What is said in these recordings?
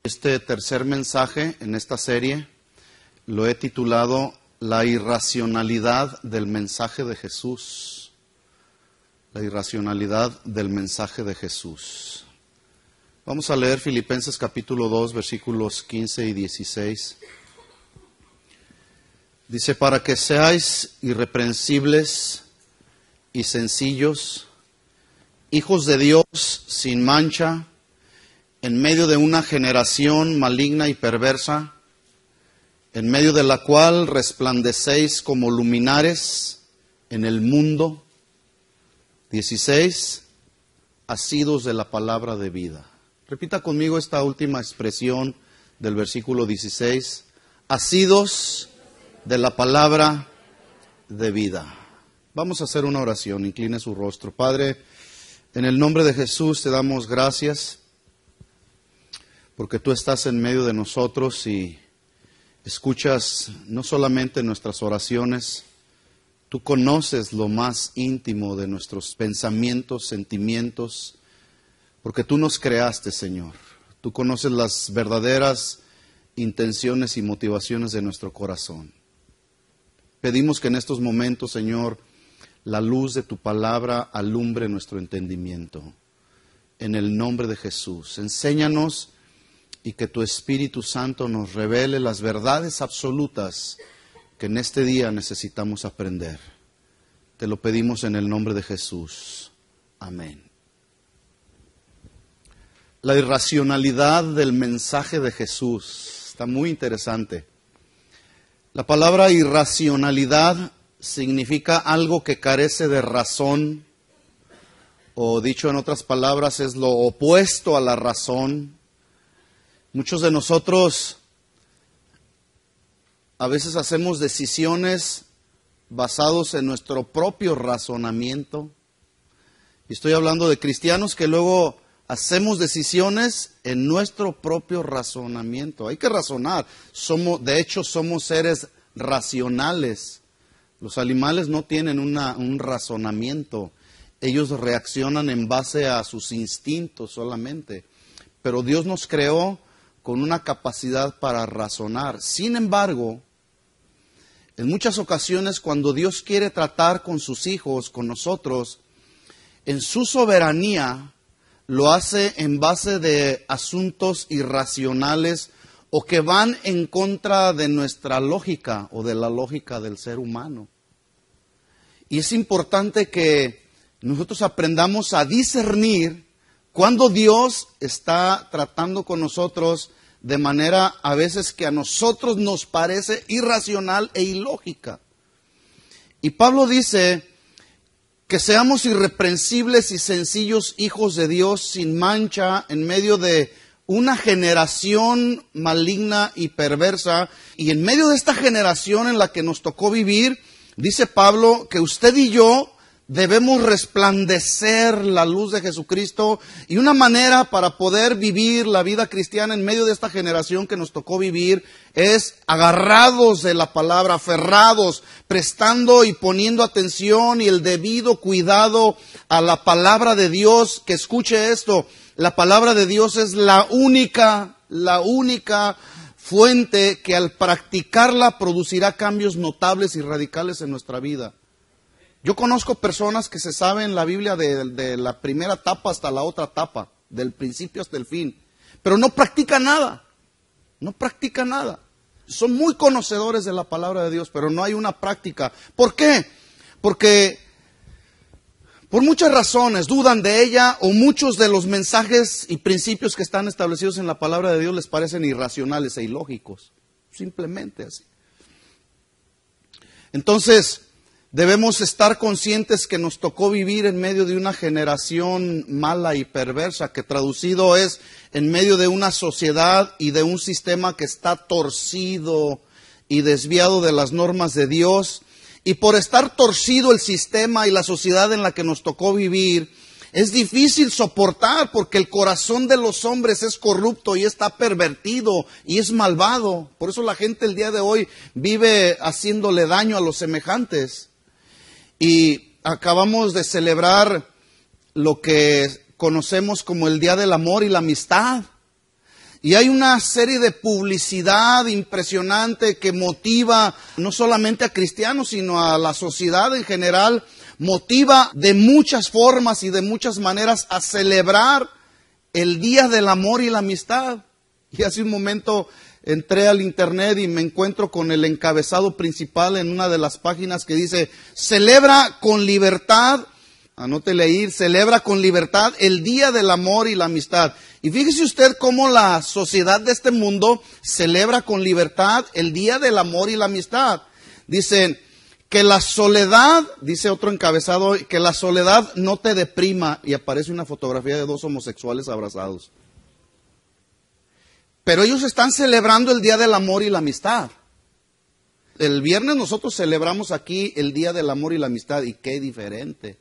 Este tercer mensaje en esta serie lo he titulado La irracionalidad del mensaje de Jesús. La irracionalidad del mensaje de Jesús. Vamos a leer Filipenses capítulo 2, versículos 15 y 16. Dice, para que seáis irreprensibles y sencillos, hijos de Dios sin mancha, en medio de una generación maligna y perversa, en medio de la cual resplandecéis como luminares en el mundo. 16, asidos de la palabra de vida. Repita conmigo esta última expresión del versículo 16. Asidos de la palabra de vida. Vamos a hacer una oración. Incline su rostro. Padre, en el nombre de Jesús te damos gracias porque tú estás en medio de nosotros y escuchas no solamente nuestras oraciones, tú conoces lo más íntimo de nuestros pensamientos, sentimientos, porque tú nos creaste, Señor. Tú conoces las verdaderas intenciones y motivaciones de nuestro corazón. Pedimos que en estos momentos, Señor, la luz de tu palabra alumbre nuestro entendimiento. En el nombre de Jesús, enséñanos y que tu Espíritu Santo nos revele las verdades absolutas que en este día necesitamos aprender. Te lo pedimos en el nombre de Jesús. Amén. La irracionalidad del mensaje de Jesús está muy interesante. La palabra irracionalidad significa algo que carece de razón, o dicho en otras palabras, es lo opuesto a la razón. Muchos de nosotros a veces hacemos decisiones basados en nuestro propio razonamiento. Y estoy hablando de cristianos que luego hacemos decisiones en nuestro propio razonamiento. Hay que razonar. De hecho, somos seres racionales. Los animales no tienen un razonamiento. Ellos reaccionan en base a sus instintos solamente. Pero Dios nos creó con una capacidad para razonar. Sin embargo, en muchas ocasiones cuando Dios quiere tratar con sus hijos, con nosotros, en su soberanía lo hace en base de asuntos irracionales o que van en contra de nuestra lógica o de la lógica del ser humano. Y es importante que nosotros aprendamos a discernir cuando Dios está tratando con nosotros de manera a veces que a nosotros nos parece irracional e ilógica. Y Pablo dice que seamos irreprensibles y sencillos hijos de Dios sin mancha en medio de una generación maligna y perversa. Y en medio de esta generación en la que nos tocó vivir, dice Pablo que usted y yo debemos resplandecer la luz de Jesucristo, y una manera para poder vivir la vida cristiana en medio de esta generación que nos tocó vivir es agarrados de la palabra, aferrados, prestando y poniendo atención y el debido cuidado a la palabra de Dios. Que escuche esto, la palabra de Dios es la única fuente que al practicarla producirá cambios notables y radicales en nuestra vida. Yo conozco personas que se saben la Biblia de la primera etapa hasta la otra etapa, del principio hasta el fin, pero no practican nada, no practican nada. Son muy conocedores de la palabra de Dios, pero no hay una práctica. ¿Por qué? Porque por muchas razones dudan de ella, o muchos de los mensajes y principios que están establecidos en la palabra de Dios les parecen irracionales e ilógicos, simplemente así. Entonces, debemos estar conscientes que nos tocó vivir en medio de una generación mala y perversa, que traducido es en medio de una sociedad y de un sistema que está torcido y desviado de las normas de Dios. Y por estar torcido el sistema y la sociedad en la que nos tocó vivir, es difícil soportar, porque el corazón de los hombres es corrupto y está pervertido y es malvado. Por eso la gente el día de hoy vive haciéndole daño a los semejantes. Y acabamos de celebrar lo que conocemos como el Día del Amor y la Amistad. Y hay una serie de publicidad impresionante que motiva no solamente a cristianos, sino a la sociedad en general. Motiva de muchas formas y de muchas maneras a celebrar el Día del Amor y la Amistad. Y hace un momento entré al internet y me encuentro con el encabezado principal en una de las páginas que dice: celebra con libertad, anótele ahí, celebra con libertad el Día del Amor y la Amistad. Y fíjese usted cómo la sociedad de este mundo celebra con libertad el Día del Amor y la Amistad. Dicen que la soledad, dice otro encabezado, que la soledad no te deprima, y aparece una fotografía de dos homosexuales abrazados. Pero ellos están celebrando el Día del Amor y la Amistad. El viernes nosotros celebramos aquí el Día del Amor y la Amistad, y qué diferente.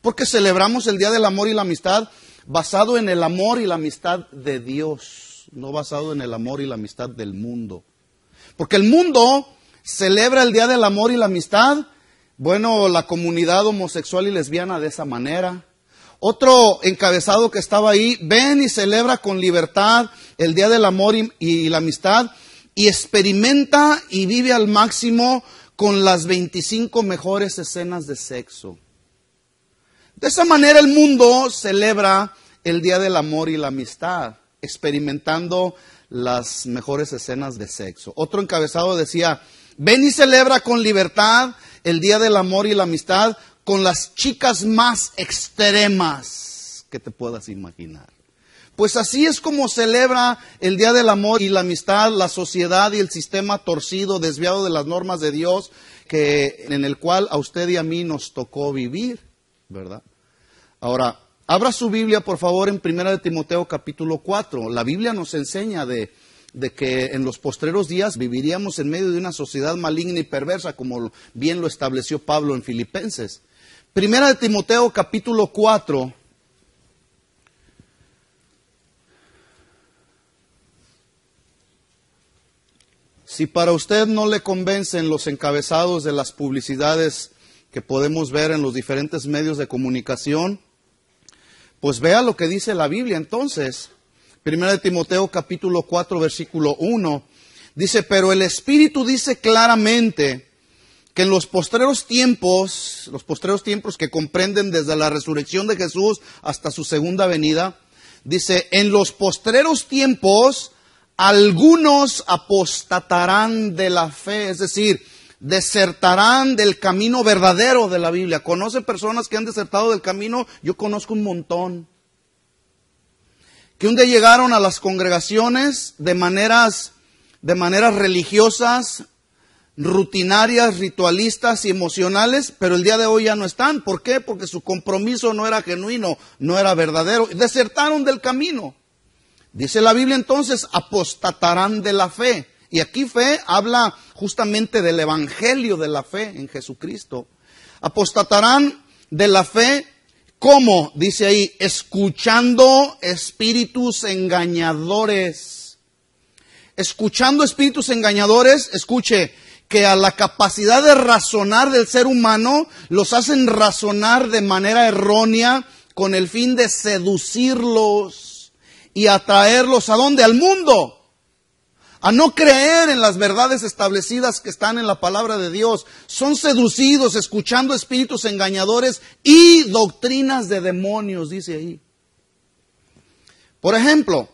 Porque celebramos el Día del Amor y la Amistad basado en el amor y la amistad de Dios, no basado en el amor y la amistad del mundo. Porque el mundo celebra el Día del Amor y la Amistad, bueno, la comunidad homosexual y lesbiana de esa manera. Otro encabezado que estaba ahí: ven y celebra con libertad el Día del Amor y la Amistad, y experimenta y vive al máximo con las 25 mejores escenas de sexo. De esa manera el mundo celebra el Día del Amor y la Amistad, experimentando las mejores escenas de sexo. Otro encabezado decía: ven y celebra con libertad el Día del Amor y la Amistad con las chicas más extremas que te puedas imaginar. Pues así es como celebra el Día del Amor y la Amistad la sociedad y el sistema torcido, desviado de las normas de Dios, en el cual a usted y a mí nos tocó vivir, ¿verdad? Ahora, abra su Biblia, por favor, en 1 Timoteo capítulo 4. La Biblia nos enseña de que en los postreros días viviríamos en medio de una sociedad maligna y perversa, como bien lo estableció Pablo en Filipenses. 1 Timoteo capítulo 4. Si para usted no le convencen los encabezados de las publicidades que podemos ver en los diferentes medios de comunicación, pues vea lo que dice la Biblia. Entonces, 1 Timoteo capítulo 4 versículo 1, dice: pero el Espíritu dice claramente que en los postreros tiempos que comprenden desde la resurrección de Jesús hasta su segunda venida, dice: en los postreros tiempos algunos apostatarán de la fe, es decir, desertarán del camino verdadero de la Biblia. ¿Conoce personas que han desertado del camino? Yo conozco un montón. Que un día llegaron a las congregaciones de maneras religiosas, rutinarias, ritualistas y emocionales, pero el día de hoy ya no están. ¿Por qué? Porque su compromiso no era genuino, no era verdadero. Desertaron del camino. Dice la Biblia entonces: apostatarán de la fe. Y aquí fe habla justamente del evangelio de la fe en Jesucristo. Apostatarán de la fe, ¿cómo? Dice ahí: escuchando espíritus engañadores. Escuchando espíritus engañadores, escuche, que a la capacidad de razonar del ser humano los hacen razonar de manera errónea con el fin de seducirlos y atraerlos ¿a dónde? Al mundo. A no creer en las verdades establecidas que están en la palabra de Dios. Son seducidos escuchando espíritus engañadores y doctrinas de demonios, dice ahí. Por ejemplo,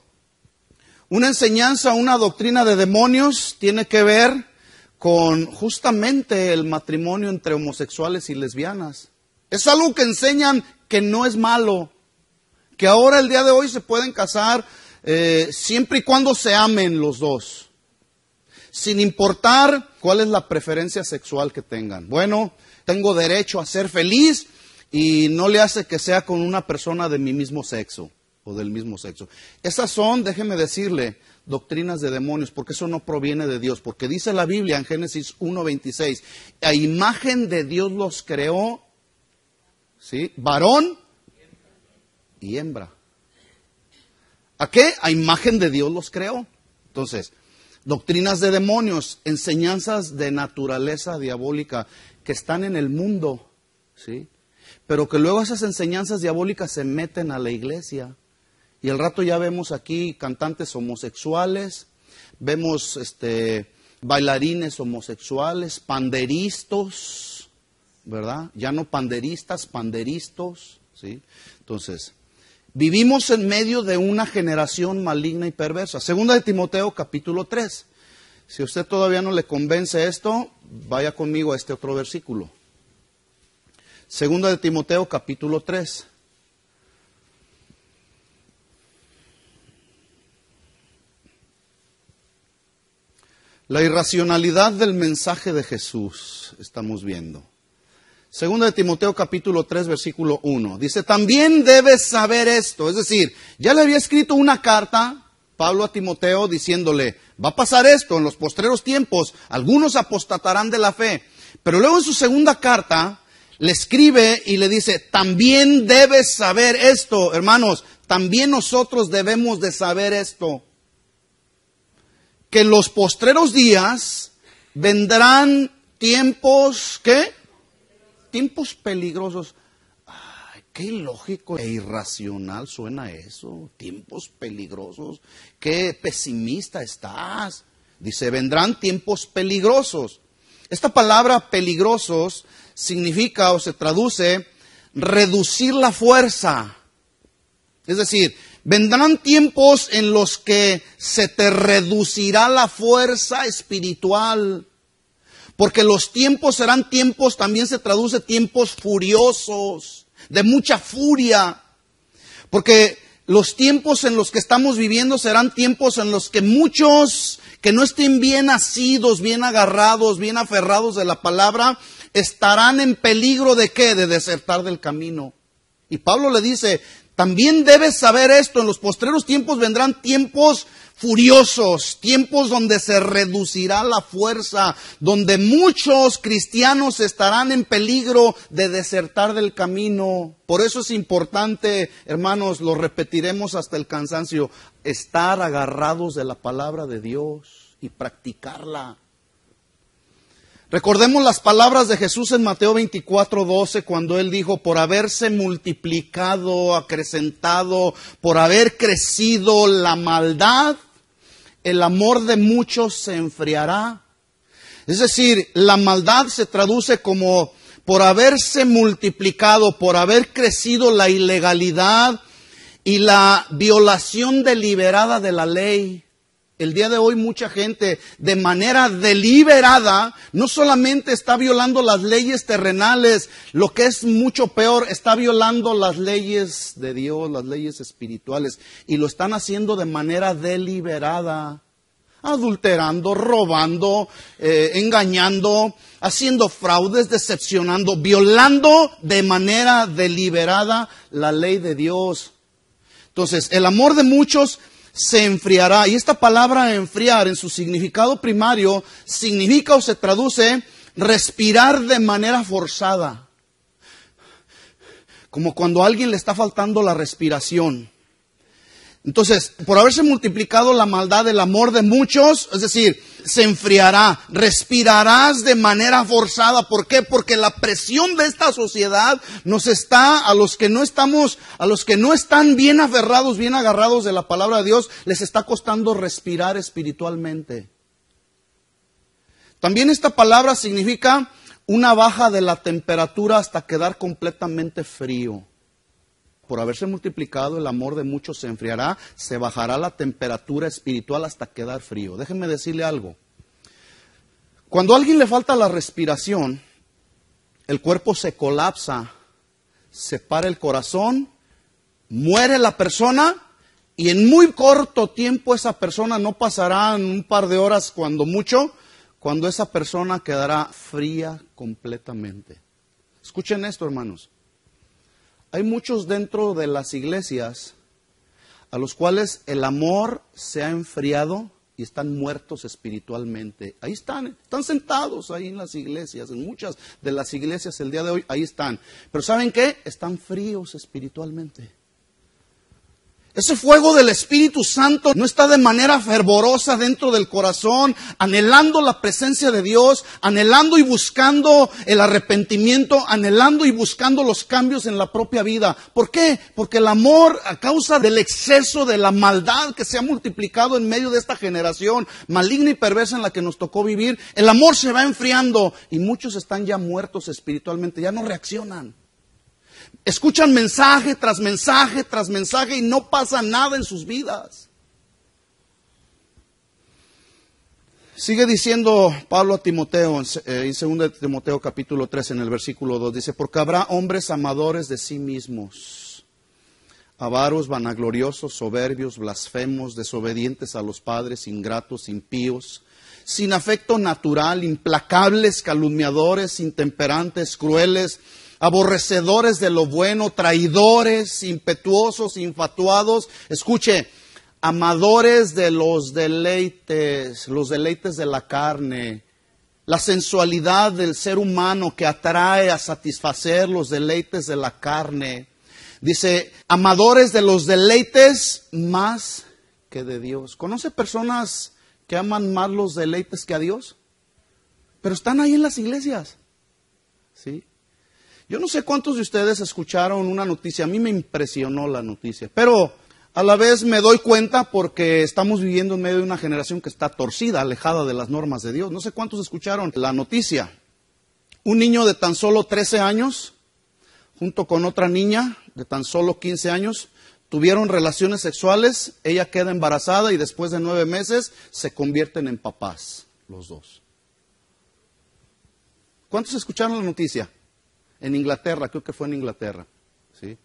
una enseñanza, una doctrina de demonios tiene que ver con justamente el matrimonio entre homosexuales y lesbianas. Es algo que enseñan que no es malo, que ahora el día de hoy se pueden casar siempre y cuando se amen los dos, sin importar cuál es la preferencia sexual que tengan. Bueno, tengo derecho a ser feliz y no le hace que sea con una persona de mi mismo sexo o del mismo sexo. Esas son, déjeme decirle, doctrinas de demonios, porque eso no proviene de Dios, porque dice la Biblia en Génesis 1:26, a imagen de Dios los creó, ¿sí? Varón y hembra. ¿A qué? A imagen de Dios los creó. Entonces, doctrinas de demonios, enseñanzas de naturaleza diabólica que están en el mundo, ¿sí? Pero que luego esas enseñanzas diabólicas se meten a la iglesia Y al rato ya vemos aquí cantantes homosexuales, vemos bailarines homosexuales, panderistas, ¿verdad? Ya no panderistas, panderistas, ¿sí? Entonces, vivimos en medio de una generación maligna y perversa. Segunda de Timoteo, capítulo 3. Si a usted todavía no le convence esto, vaya conmigo a este otro versículo. Segunda de Timoteo, capítulo 3. La irracionalidad del mensaje de Jesús, estamos viendo. Segunda de Timoteo capítulo 3, versículo 1. Dice, también debes saber esto. Es decir, ya le había escrito una carta, Pablo a Timoteo, diciéndole, va a pasar esto en los postreros tiempos, algunos apostatarán de la fe. Pero luego en su segunda carta, le escribe y le dice, también debes saber esto. Hermanos, también nosotros debemos de saber esto. Que en los postreros días vendrán tiempos, ¿qué? Tiempos peligrosos. Ay, qué ilógico e irracional suena eso. Tiempos peligrosos. Qué pesimista estás. Dice, vendrán tiempos peligrosos. Esta palabra peligrosos significa o se traduce reducir la fuerza. Es decir, vendrán tiempos en los que se te reducirá la fuerza espiritual. Porque los tiempos serán tiempos, también se traduce tiempos furiosos, de mucha furia. Porque los tiempos en los que estamos viviendo serán tiempos en los que muchos que no estén bien asidos, bien agarrados, bien aferrados de la palabra, estarán en peligro de ¿qué? De desertar del camino. Y Pablo le dice, también debes saber esto, en los postreros tiempos vendrán tiempos furiosos, tiempos donde se reducirá la fuerza, donde muchos cristianos estarán en peligro de desertar del camino. Por eso es importante, hermanos, lo repetiremos hasta el cansancio, estar agarrados de la palabra de Dios y practicarla. Recordemos las palabras de Jesús en Mateo 24:12, cuando Él dijo, por haberse multiplicado, acrecentado, por haber crecido la maldad, el amor de muchos se enfriará. Es decir, la maldad se traduce como por haberse multiplicado, por haber crecido la ilegalidad y la violación deliberada de la ley. El día de hoy mucha gente de manera deliberada no solamente está violando las leyes terrenales, lo que es mucho peor, está violando las leyes de Dios, las leyes espirituales, y lo están haciendo de manera deliberada, adulterando, robando, engañando, haciendo fraudes, decepcionando, violando de manera deliberada la ley de Dios. Entonces, el amor de muchos se enfriará. Y esta palabra enfriar en su significado primario significa o se traduce respirar de manera forzada. Como cuando a alguien le está faltando la respiración. Entonces, por haberse multiplicado la maldad, el amor de muchos, es decir, se enfriará, respirarás de manera forzada. ¿Por qué? Porque la presión de esta sociedad nos está, a los que no están bien aferrados, bien agarrados de la palabra de Dios, les está costando respirar espiritualmente. También esta palabra significa una baja de la temperatura hasta quedar completamente frío. Por haberse multiplicado, el amor de muchos se enfriará, se bajará la temperatura espiritual hasta quedar frío. Déjenme decirle algo. Cuando a alguien le falta la respiración, el cuerpo se colapsa, se para el corazón, muere la persona y en muy corto tiempo esa persona, no pasará en un par de horas cuando mucho, cuando esa persona quedará fría completamente. Escuchen esto, hermanos. Hay muchos dentro de las iglesias a los cuales el amor se ha enfriado y están muertos espiritualmente. Ahí están sentados ahí en las iglesias, en muchas de las iglesias el día de hoy, ahí están. Pero ¿saben qué? Están fríos espiritualmente. Ese fuego del Espíritu Santo no está de manera fervorosa dentro del corazón, anhelando la presencia de Dios, anhelando y buscando el arrepentimiento, anhelando y buscando los cambios en la propia vida. ¿Por qué? Porque el amor, a causa del exceso de la maldad que se ha multiplicado en medio de esta generación maligna y perversa en la que nos tocó vivir, el amor se va enfriando y muchos están ya muertos espiritualmente, ya no reaccionan. Escuchan mensaje tras mensaje tras mensaje y no pasa nada en sus vidas. Sigue diciendo Pablo a Timoteo en 2 Timoteo capítulo 3 en el versículo 2. Dice, porque habrá hombres amadores de sí mismos, avaros, vanagloriosos, soberbios, blasfemos, desobedientes a los padres, ingratos, impíos, sin afecto natural, implacables, calumniadores, intemperantes, crueles, aborrecedores de lo bueno, traidores, impetuosos, infatuados. Escuche, amadores de los deleites de la carne, la sensualidad del ser humano que atrae a satisfacer los deleites de la carne. Dice, amadores de los deleites más que de Dios. ¿Conoce personas que aman más los deleites que a Dios? Pero están ahí en las iglesias. ¿Sí? Yo no sé cuántos de ustedes escucharon una noticia, a mí me impresionó la noticia, pero a la vez me doy cuenta porque estamos viviendo en medio de una generación que está torcida, alejada de las normas de Dios. No sé cuántos escucharon la noticia. Un niño de tan solo 13 años, junto con otra niña de tan solo 15 años, tuvieron relaciones sexuales, ella queda embarazada y después de 9 meses se convierten en papás, los dos. ¿Cuántos escucharon la noticia? En Inglaterra, creo que fue en Inglaterra. ¿Sí?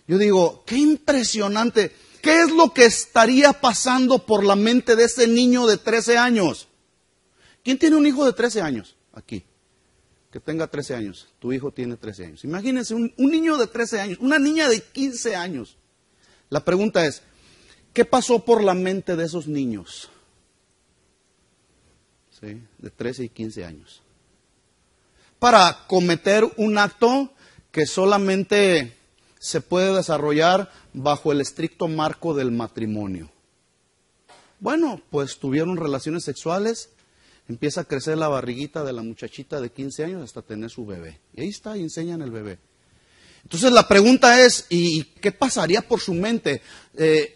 Yo digo, qué impresionante. ¿Qué es lo que estaría pasando por la mente de ese niño de 13 años? ¿Quién tiene un hijo de 13 años aquí? Que tenga 13 años. Tu hijo tiene 13 años. Imagínense un niño de 13 años, una niña de 15 años. La pregunta es, ¿qué pasó por la mente de esos niños? ¿Sí? De 13 y 15 años. Para cometer un acto que solamente se puede desarrollar bajo el estricto marco del matrimonio. Bueno, pues tuvieron relaciones sexuales, empieza a crecer la barriguita de la muchachita de 15 años hasta tener su bebé. Y ahí está, y enseñan el bebé. Entonces la pregunta es, ¿y qué pasaría por su mente?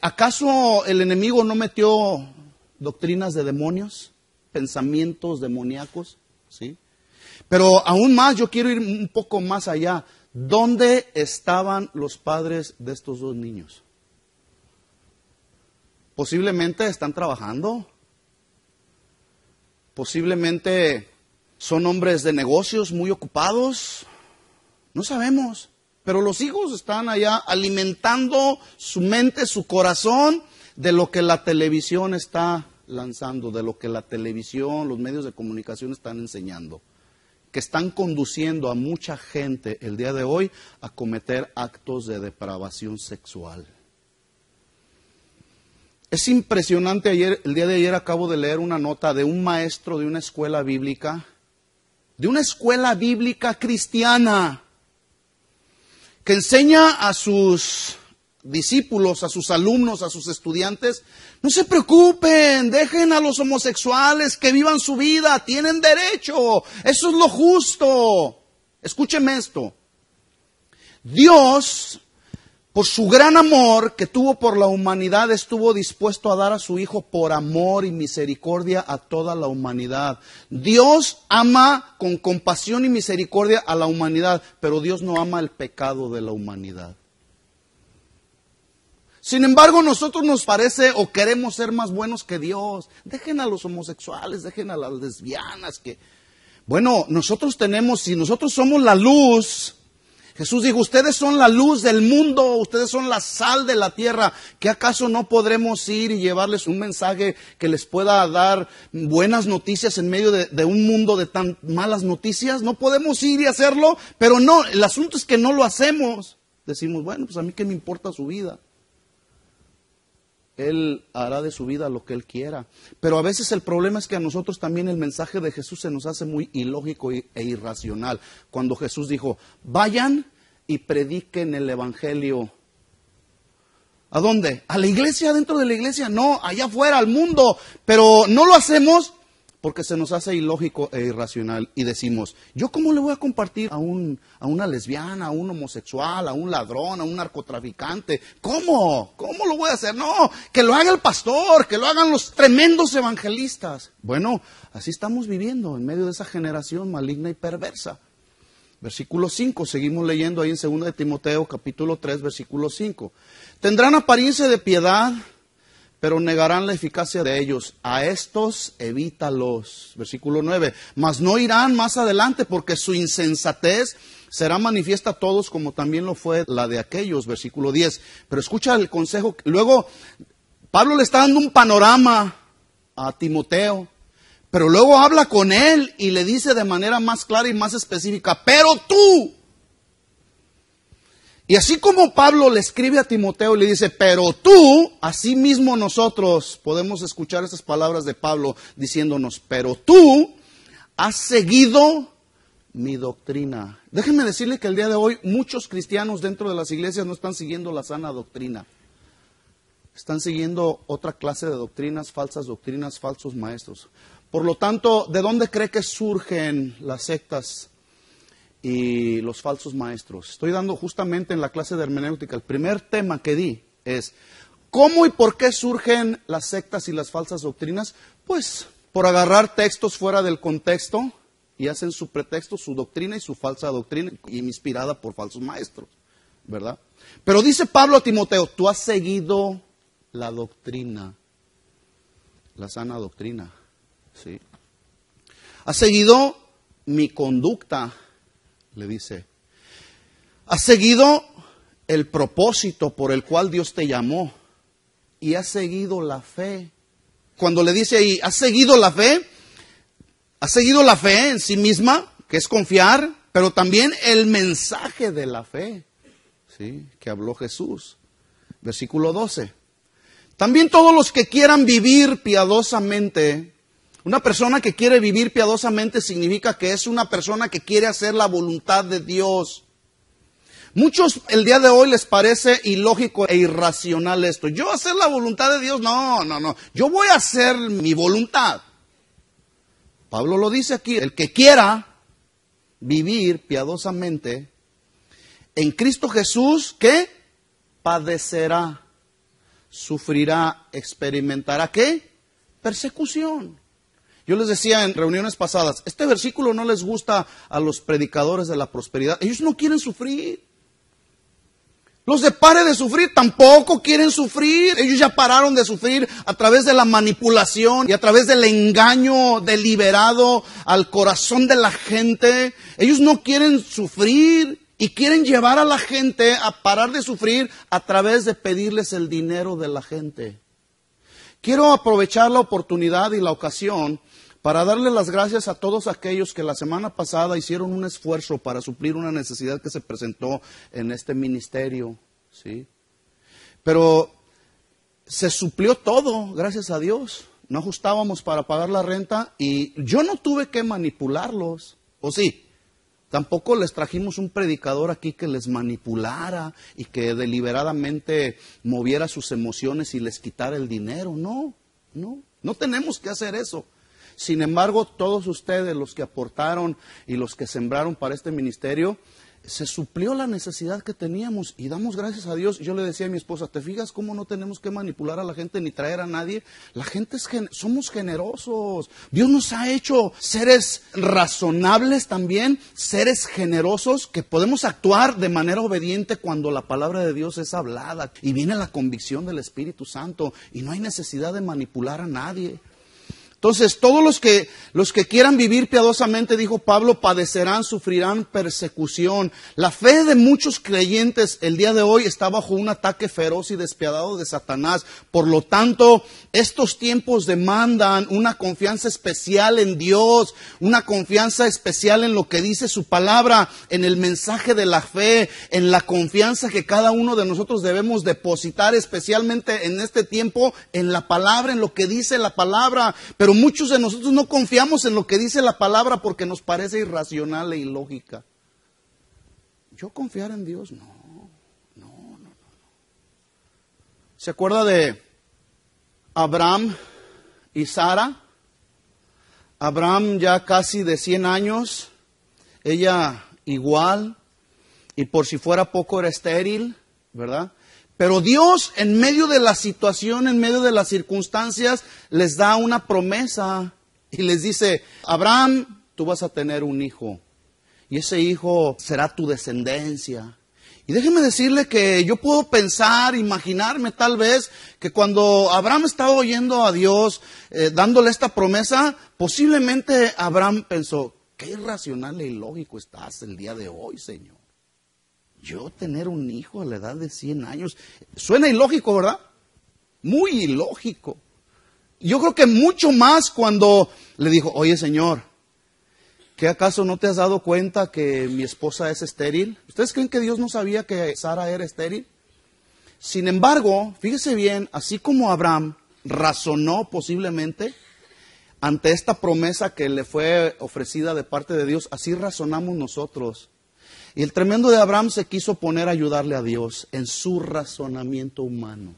¿Acaso el enemigo no metió doctrinas de demonios, pensamientos demoníacos? ¿Sí? Pero aún más, yo quiero ir un poco más allá. ¿Dónde estaban los padres de estos dos niños? Posiblemente están trabajando. Posiblemente son hombres de negocios muy ocupados. No sabemos. Pero los hijos están allá alimentando su mente, su corazón, de lo que la televisión está lanzando, de lo que la televisión, los medios de comunicación están enseñando, que están conduciendo a mucha gente el día de hoy a cometer actos de depravación sexual. Es impresionante, el día de ayer acabo de leer una nota de un maestro de una escuela bíblica cristiana, que enseña a sus discípulos, a sus alumnos, a sus estudiantes, no se preocupen, dejen a los homosexuales que vivan su vida, tienen derecho, eso es lo justo. Escúcheme esto, Dios, por su gran amor que tuvo por la humanidad, estuvo dispuesto a dar a su Hijo por amor y misericordia a toda la humanidad. Dios ama con compasión y misericordia a la humanidad, pero Dios no ama el pecado de la humanidad. Sin embargo, nosotros nos parece o queremos ser más buenos que Dios. Dejen a los homosexuales, dejen a las lesbianas. Bueno, si nosotros somos la luz. Jesús dijo, ustedes son la luz del mundo, ustedes son la sal de la tierra. ¿Qué acaso no podremos ir y llevarles un mensaje que les pueda dar buenas noticias en medio de un mundo de tan malas noticias? No podemos ir y hacerlo, pero no, el asunto es que no lo hacemos. Decimos, bueno, pues a mí qué me importa su vida. Él hará de su vida lo que Él quiera. Pero a veces el problema es que a nosotros también el mensaje de Jesús se nos hace muy ilógico e irracional. Cuando Jesús dijo, vayan y prediquen el Evangelio ¿A dónde? ¿A la iglesia? ¿Dentro de la iglesia? No, allá afuera, al mundo. Pero no lo hacemos porque se nos hace ilógico e irracional. Y decimos, ¿yo cómo le voy a compartir a una lesbiana, a un homosexual, a un ladrón, a un narcotraficante? ¿Cómo? ¿Cómo lo voy a hacer? No, que lo haga el pastor, que lo hagan los tremendos evangelistas. Bueno, así estamos viviendo en medio de esa generación maligna y perversa. Versículo 5, seguimos leyendo ahí en 2 de Timoteo, capítulo 3, versículo 5. Tendrán apariencia de piedad, pero negarán la eficacia de ellos. A estos evítalos. Versículo 9. Mas no irán más adelante, porque su insensatez será manifiesta a todos, como también lo fue la de aquellos. Versículo 10. Pero escucha el consejo. Luego, Pablo le está dando un panorama a Timoteo. Pero luego habla con él y le dice de manera más clara y más específica, pero tú. Y así como Pablo le escribe a Timoteo y le dice, pero tú, así mismo nosotros podemos escuchar esas palabras de Pablo diciéndonos, pero tú has seguido mi doctrina. Déjenme decirle que el día de hoy muchos cristianos dentro de las iglesias no están siguiendo la sana doctrina. Están siguiendo otra clase de doctrinas, falsos maestros. Por lo tanto, ¿de dónde cree que surgen las sectas y los falsos maestros? Estoy dando justamente en la clase de hermenéutica, el primer tema que di es, ¿cómo y por qué surgen las sectas y las falsas doctrinas? Pues por agarrar textos fuera del contexto y hacen su pretexto, su doctrina y su falsa doctrina, inspirada por falsos maestros, ¿verdad? Pero dice Pablo a Timoteo, tú has seguido la doctrina, la sana doctrina. ¿Sí? Has seguido mi conducta, le dice. Has seguido el propósito por el cual Dios te llamó. Y has seguido la fe. Cuando le dice ahí, has seguido la fe en sí misma, que es confiar, pero también el mensaje de la fe, ¿sí? Que habló Jesús. Versículo 12. También todos los que quieran vivir piadosamente. Una persona que quiere vivir piadosamente significa que es una persona que quiere hacer la voluntad de Dios. Muchos el día de hoy les parece ilógico e irracional esto. Yo hacer la voluntad de Dios, no. Yo voy a hacer mi voluntad. Pablo lo dice aquí, el que quiera vivir piadosamente en Cristo Jesús, ¿qué? Padecerá, sufrirá, experimentará, ¿qué? Persecución. Yo les decía en reuniones pasadas, este versículo no les gusta a los predicadores de la prosperidad. Ellos no quieren sufrir. Los de pare de sufrir tampoco quieren sufrir. Ellos ya pararon de sufrir a través de la manipulación y a través del engaño deliberado al corazón de la gente. Ellos no quieren sufrir y quieren llevar a la gente a parar de sufrir a través de pedirles el dinero de la gente. Quiero aprovechar la oportunidad y la ocasión para darle las gracias a todos aquellos que la semana pasada hicieron un esfuerzo para suplir una necesidad que se presentó en este ministerio, ¿sí? Pero se suplió todo, gracias a Dios. No ajustábamos para pagar la renta y yo no tuve que manipularlos, ¿o sí? Tampoco les trajimos un predicador aquí que les manipulara y que deliberadamente moviera sus emociones y les quitara el dinero. No tenemos que hacer eso. Sin embargo, todos ustedes, los que aportaron y los que sembraron para este ministerio, se suplió la necesidad que teníamos y damos gracias a Dios. Yo le decía a mi esposa, ¿te fijas cómo no tenemos que manipular a la gente ni traer a nadie? La gente somos generosos. Dios nos ha hecho seres razonables también, seres generosos que podemos actuar de manera obediente cuando la palabra de Dios es hablada y viene la convicción del Espíritu Santo y no hay necesidad de manipular a nadie. Entonces, todos los que quieran vivir piadosamente, dijo Pablo, padecerán, sufrirán persecución. La fe de muchos creyentes el día de hoy está bajo un ataque feroz y despiadado de Satanás. Por lo tanto, estos tiempos demandan una confianza especial en Dios, una confianza especial en lo que dice su palabra, en el mensaje de la fe, en la confianza que cada uno de nosotros debemos depositar, especialmente en este tiempo, en la palabra, en lo que dice la palabra. Pero muchos de nosotros no confiamos en lo que dice la palabra porque nos parece irracional e ilógica. ¿Yo confiar en Dios? No. ¿Se acuerda de Abraham y Sara? Abraham ya casi de 100 años, ella igual, y por si fuera poco era estéril, ¿verdad? Pero Dios en medio de la situación, en medio de las circunstancias, les da una promesa y les dice, Abraham, tú vas a tener un hijo y ese hijo será tu descendencia. Y déjeme decirle que yo puedo pensar, imaginarme tal vez, que cuando Abraham estaba oyendo a Dios, dándole esta promesa, posiblemente Abraham pensó, qué irracional e ilógico estás el día de hoy, Señor. Yo tener un hijo a la edad de 100 años, suena ilógico, ¿verdad? Muy ilógico. Yo creo que mucho más cuando le dijo, oye, Señor, ¿qué acaso no te has dado cuenta que mi esposa es estéril? ¿Ustedes creen que Dios no sabía que Sara era estéril? Sin embargo, fíjese bien, así como Abraham razonó posiblemente ante esta promesa que le fue ofrecida de parte de Dios, así razonamos nosotros. Y el tremendo de Abraham se quiso poner a ayudarle a Dios en su razonamiento humano.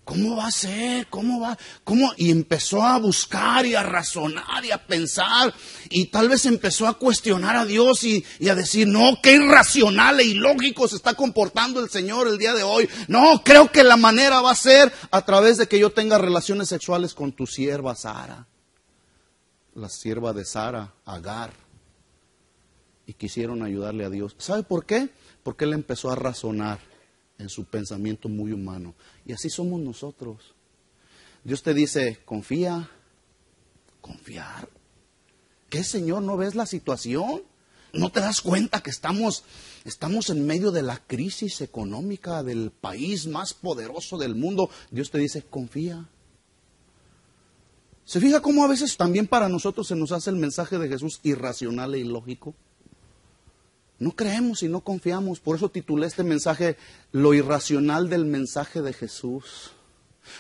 ¿Cómo va a ser? ¿Cómo va? ¿Cómo? Y empezó a buscar y a razonar y a pensar. Y tal vez empezó a cuestionar a Dios y a decir, no, qué irracional e ilógico se está comportando el Señor el día de hoy. No, creo que la manera va a ser a través de que yo tenga relaciones sexuales con tu sierva Sara. La sierva de Sara, Agar. Y quisieron ayudarle a Dios. ¿Sabe por qué? Porque él empezó a razonar en su pensamiento muy humano. Y así somos nosotros. Dios te dice, confía, confiar. ¿Qué, Señor? ¿No ves la situación? ¿No te das cuenta que estamos en medio de la crisis económica del país más poderoso del mundo? Dios te dice, confía. ¿Se fija cómo a veces también para nosotros se nos hace el mensaje de Jesús irracional e ilógico? No creemos y no confiamos. Por eso titulé este mensaje, lo irracional del mensaje de Jesús.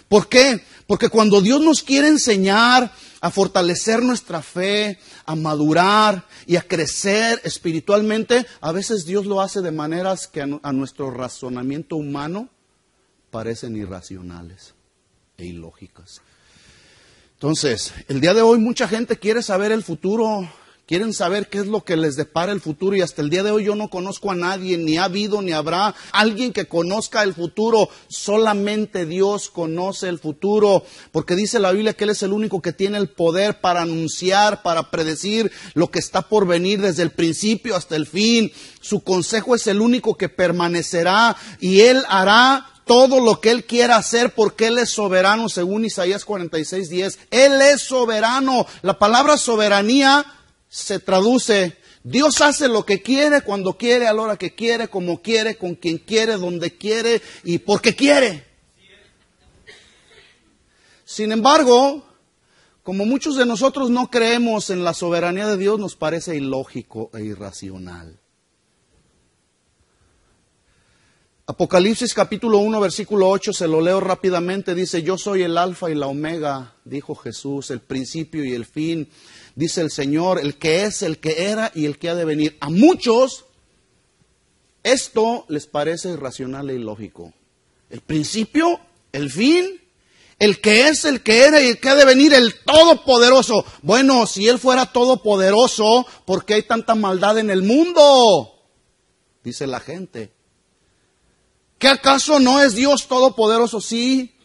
¿Por qué? Porque cuando Dios nos quiere enseñar a fortalecer nuestra fe, a madurar y a crecer espiritualmente, a veces Dios lo hace de maneras que a nuestro razonamiento humano parecen irracionales e ilógicas. Entonces, el día de hoy mucha gente quiere saber el futuro. Quieren saber qué es lo que les depara el futuro y hasta el día de hoy yo no conozco a nadie, ni ha habido ni habrá alguien que conozca el futuro. Solamente Dios conoce el futuro, porque dice la Biblia que Él es el único que tiene el poder para anunciar, para predecir lo que está por venir desde el principio hasta el fin. Su consejo es el único que permanecerá y Él hará todo lo que Él quiera hacer porque Él es soberano, según Isaías 46:10. Él es soberano. La palabra soberanía se traduce, Dios hace lo que quiere, cuando quiere, a la hora que quiere, como quiere, con quien quiere, donde quiere y porque quiere. Sin embargo, como muchos de nosotros no creemos en la soberanía de Dios, nos parece ilógico e irracional. Apocalipsis capítulo 1, versículo 8, se lo leo rápidamente, dice, yo soy el alfa y la omega, dijo Jesús, el principio y el fin. Dice el Señor, el que es, el que era y el que ha de venir. A muchos esto les parece irracional e ilógico. El principio, el fin, el que es, el que era y el que ha de venir, el todopoderoso. Bueno, si Él fuera todopoderoso, ¿por qué hay tanta maldad en el mundo? Dice la gente. ¿Qué acaso no es Dios todopoderoso? Sí.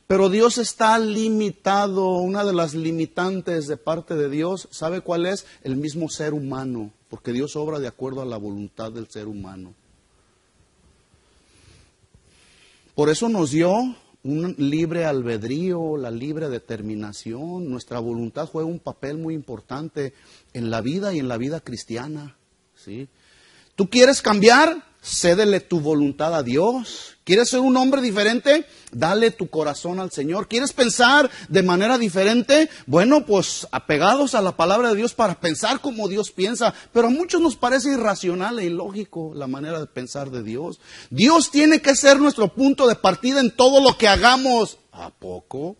Pero Dios está limitado. Una de las limitantes de parte de Dios, ¿sabe cuál es? El mismo ser humano, porque Dios obra de acuerdo a la voluntad del ser humano. Por eso nos dio un libre albedrío, la libre determinación. Nuestra voluntad juega un papel muy importante en la vida y en la vida cristiana, ¿sí? ¿Tú quieres cambiar? Cédele tu voluntad a Dios. ¿Quieres ser un hombre diferente? Dale tu corazón al Señor. ¿Quieres pensar de manera diferente? Bueno, pues apegados a la palabra de Dios para pensar como Dios piensa. Pero a muchos nos parece irracional e ilógico la manera de pensar de Dios. Dios tiene que ser nuestro punto de partida en todo lo que hagamos. ¿A poco?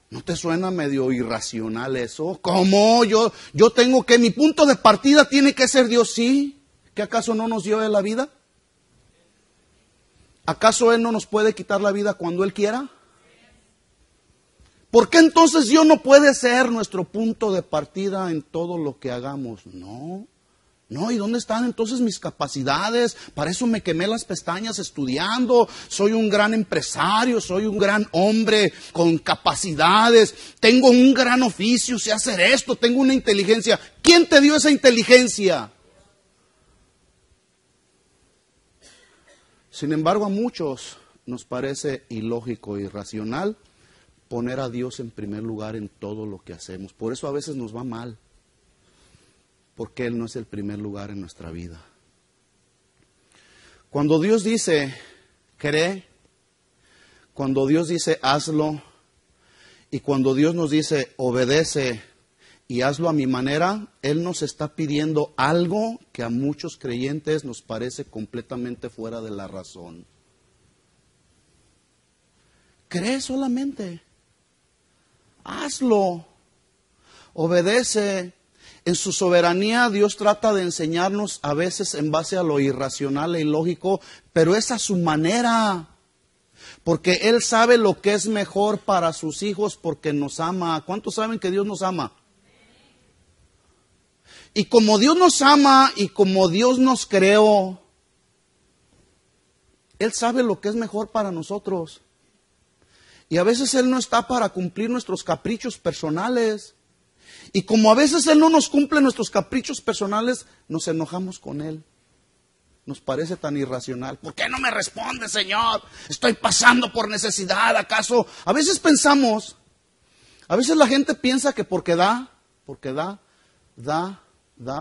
¿No te suena medio irracional eso? ¿Cómo? Yo tengo que, mi punto de partida tiene que ser Dios, sí. ¿Qué acaso no nos dio de la vida? ¿Acaso Él no nos puede quitar la vida cuando Él quiera? ¿Por qué entonces Dios no puede ser nuestro punto de partida en todo lo que hagamos? No, ¿y dónde están entonces mis capacidades? Para eso me quemé las pestañas estudiando, soy un gran empresario, soy un gran hombre con capacidades, tengo un gran oficio, sé hacer esto, tengo una inteligencia. ¿Quién te dio esa inteligencia? Sin embargo, a muchos nos parece ilógico, irracional poner a Dios en primer lugar en todo lo que hacemos. Por eso a veces nos va mal, porque Él no es el primer lugar en nuestra vida. Cuando Dios dice, cree, cuando Dios dice, hazlo, y cuando Dios nos dice, obedece y hazlo a mi manera, Él nos está pidiendo algo que a muchos creyentes nos parece completamente fuera de la razón. Cree solamente. Hazlo, obedece. En su soberanía Dios trata de enseñarnos a veces en base a lo irracional e ilógico, pero es a su manera, porque Él sabe lo que es mejor para sus hijos porque nos ama. ¿Cuántos saben que Dios nos ama? Y como Dios nos ama y como Dios nos creó, Él sabe lo que es mejor para nosotros. Y a veces Él no está para cumplir nuestros caprichos personales. Y como a veces Él no nos cumple nuestros caprichos personales, nos enojamos con Él. Nos parece tan irracional. ¿Por qué no me responde, Señor? Estoy pasando por necesidad, ¿acaso? A veces pensamos, a veces la gente piensa que porque da,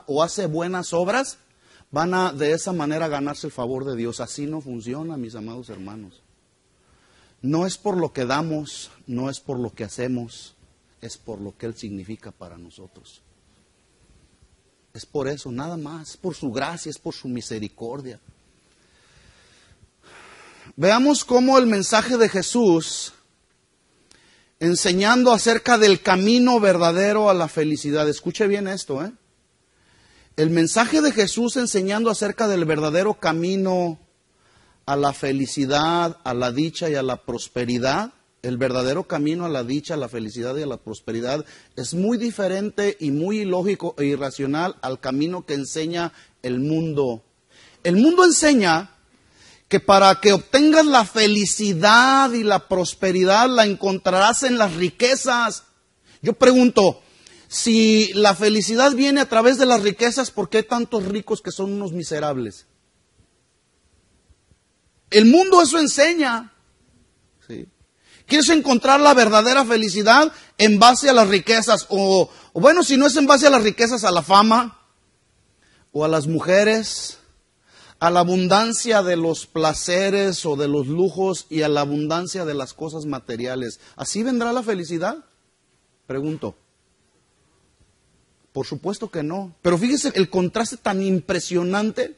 o hace buenas obras, van a de esa manera ganarse el favor de Dios. Así no funciona, mis amados hermanos. No es por lo que damos, no es por lo que hacemos, es por lo que Él significa para nosotros. Es por eso, nada más, es por su gracia, es por su misericordia. Veamos cómo el mensaje de Jesús, enseñando acerca del camino verdadero a la felicidad. Escuche bien esto, El mensaje de Jesús enseñando acerca del verdadero camino a la felicidad, a la dicha y a la prosperidad, el verdadero camino a la dicha, a la felicidad y a la prosperidad es muy diferente y muy ilógico e irracional al camino que enseña el mundo. El mundo enseña que para que obtengas la felicidad y la prosperidad la encontrarás en las riquezas. Yo pregunto, si la felicidad viene a través de las riquezas, ¿por qué hay tantos ricos que son unos miserables? El mundo eso enseña. ¿Sí? ¿Quieres encontrar la verdadera felicidad en base a las riquezas? O bueno, si no es en base a las riquezas, a la fama, o a las mujeres, a la abundancia de los placeres o de los lujos y a la abundancia de las cosas materiales. ¿Así vendrá la felicidad? Pregunto. Por supuesto que no. Pero fíjese el contraste tan impresionante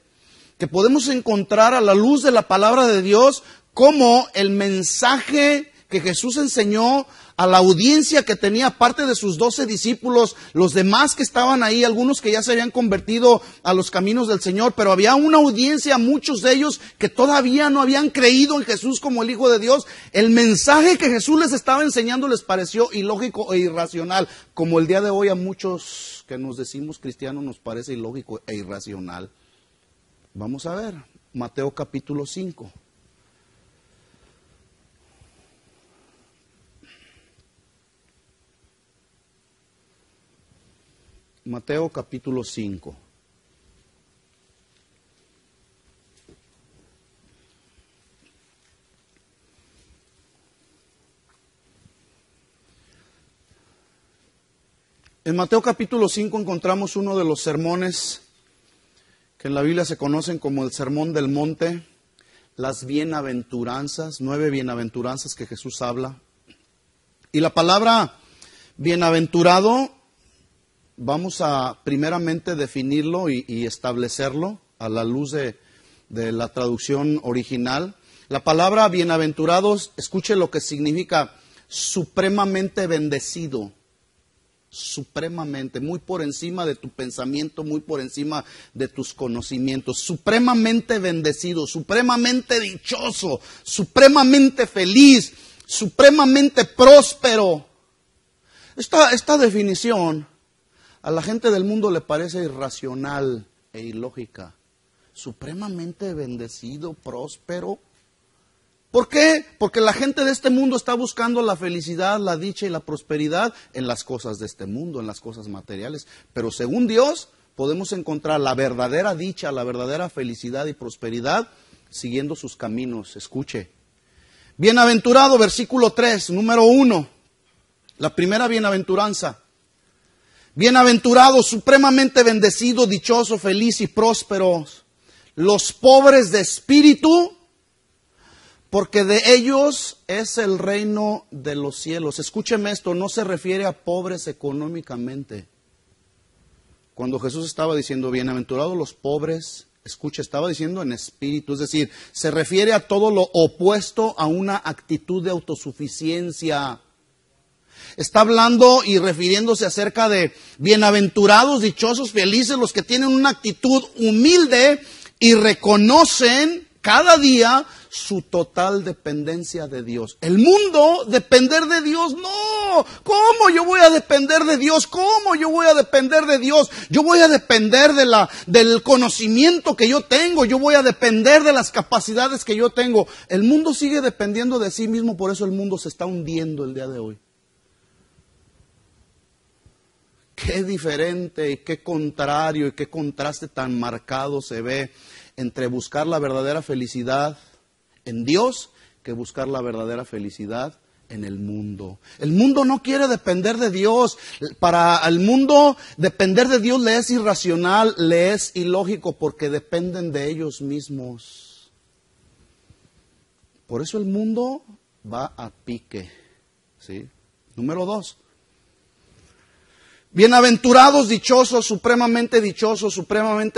que podemos encontrar a la luz de la palabra de Dios, como el mensaje que Jesús enseñó a la audiencia que tenía, aparte de sus 12 discípulos, los demás que estaban ahí, algunos que ya se habían convertido a los caminos del Señor, pero había una audiencia, muchos de ellos que todavía no habían creído en Jesús como el Hijo de Dios. El mensaje que Jesús les estaba enseñando les pareció ilógico e irracional, como el día de hoy a muchos que nos decimos cristianos nos parece ilógico e irracional. Vamos a ver, Mateo capítulo 5. Mateo capítulo 5. En Mateo capítulo 5 encontramos uno de los sermones que en la Biblia se conocen como el Sermón del Monte, las bienaventuranzas, 9 bienaventuranzas que Jesús habla. Y la palabra bienaventurado, vamos a primeramente definirlo y establecerlo a la luz de la traducción original. La palabra bienaventurados, escuche lo que significa: supremamente bendecido, supremamente, muy por encima de tu pensamiento, muy por encima de tus conocimientos, supremamente bendecido, supremamente dichoso, supremamente feliz, supremamente próspero. Esta definición a la gente del mundo le parece irracional e ilógica. Supremamente bendecido, próspero. ¿Por qué? Porque la gente de este mundo está buscando la felicidad, la dicha y la prosperidad en las cosas de este mundo, en las cosas materiales. Pero según Dios, podemos encontrar la verdadera dicha, la verdadera felicidad y prosperidad siguiendo sus caminos. Escuche. Bienaventurado, versículo 3, número 1. La primera bienaventuranza. Bienaventurado, supremamente bendecido, dichoso, feliz y próspero, los pobres de espíritu, porque de ellos es el reino de los cielos. Escúcheme esto, no se refiere a pobres económicamente. Cuando Jesús estaba diciendo bienaventurados los pobres, escucha, estaba diciendo en espíritu, es decir, se refiere a todo lo opuesto a una actitud de autosuficiencia. Está hablando y refiriéndose acerca de bienaventurados, dichosos, felices, los que tienen una actitud humilde y reconocen cada día su total dependencia de Dios. El mundo, depender de Dios, no. ¿Cómo yo voy a depender de Dios? ¿Cómo yo voy a depender de Dios? Yo voy a depender del conocimiento que yo tengo. Yo voy a depender de las capacidades que yo tengo. El mundo sigue dependiendo de sí mismo, por eso el mundo se está hundiendo el día de hoy. Qué diferente y qué contrario y qué contraste tan marcado se ve entre buscar la verdadera felicidad en Dios que buscar la verdadera felicidad en el mundo. El mundo no quiere depender de Dios. Para el mundo depender de Dios le es irracional, le es ilógico porque dependen de ellos mismos. Por eso el mundo va a pique. ¿Sí? Número 2. Bienaventurados, dichosos, supremamente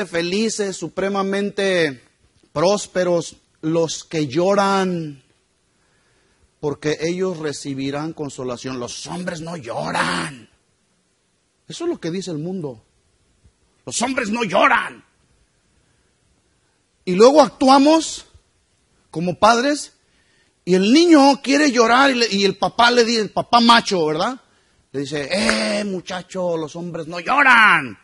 felices, supremamente prósperos, los que lloran, porque ellos recibirán consolación. Los hombres no lloran. Eso es lo que dice el mundo. Los hombres no lloran. Y luego actuamos como padres y el niño quiere llorar y el papá le dice, el papá macho, ¿verdad? Le dice, muchacho, los hombres no lloran.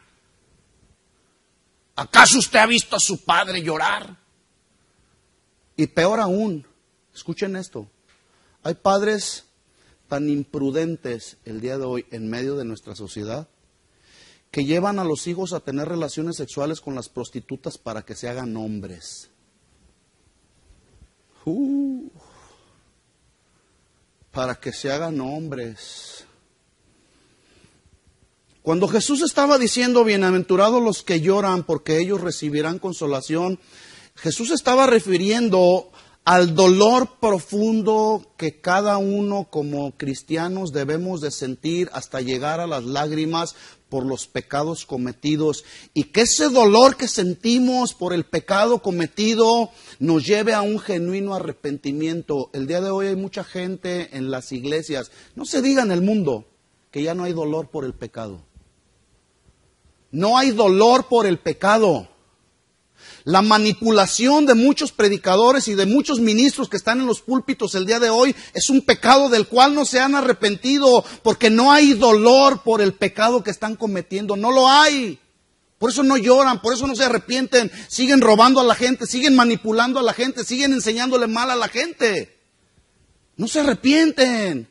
¿Acaso usted ha visto a su padre llorar? Y peor aún, escuchen esto, hay padres tan imprudentes el día de hoy en medio de nuestra sociedad que llevan a los hijos a tener relaciones sexuales con las prostitutas para que se hagan hombres. Para que se hagan hombres. Cuando Jesús estaba diciendo, bienaventurados los que lloran porque ellos recibirán consolación, Jesús estaba refiriendo al dolor profundo que cada uno como cristianos debemos de sentir hasta llegar a las lágrimas por los pecados cometidos, y que ese dolor que sentimos por el pecado cometido nos lleve a un genuino arrepentimiento. El día de hoy hay mucha gente en las iglesias, no se diga en el mundo, que ya no hay dolor por el pecado. No hay dolor por el pecado. La manipulación de muchos predicadores y de muchos ministros que están en los púlpitos el día de hoy es un pecado del cual no se han arrepentido, porque no hay dolor por el pecado que están cometiendo. No lo hay. Por eso no lloran, por eso no se arrepienten. Siguen robando a la gente, siguen manipulando a la gente, siguen enseñándole mal a la gente. No se arrepienten.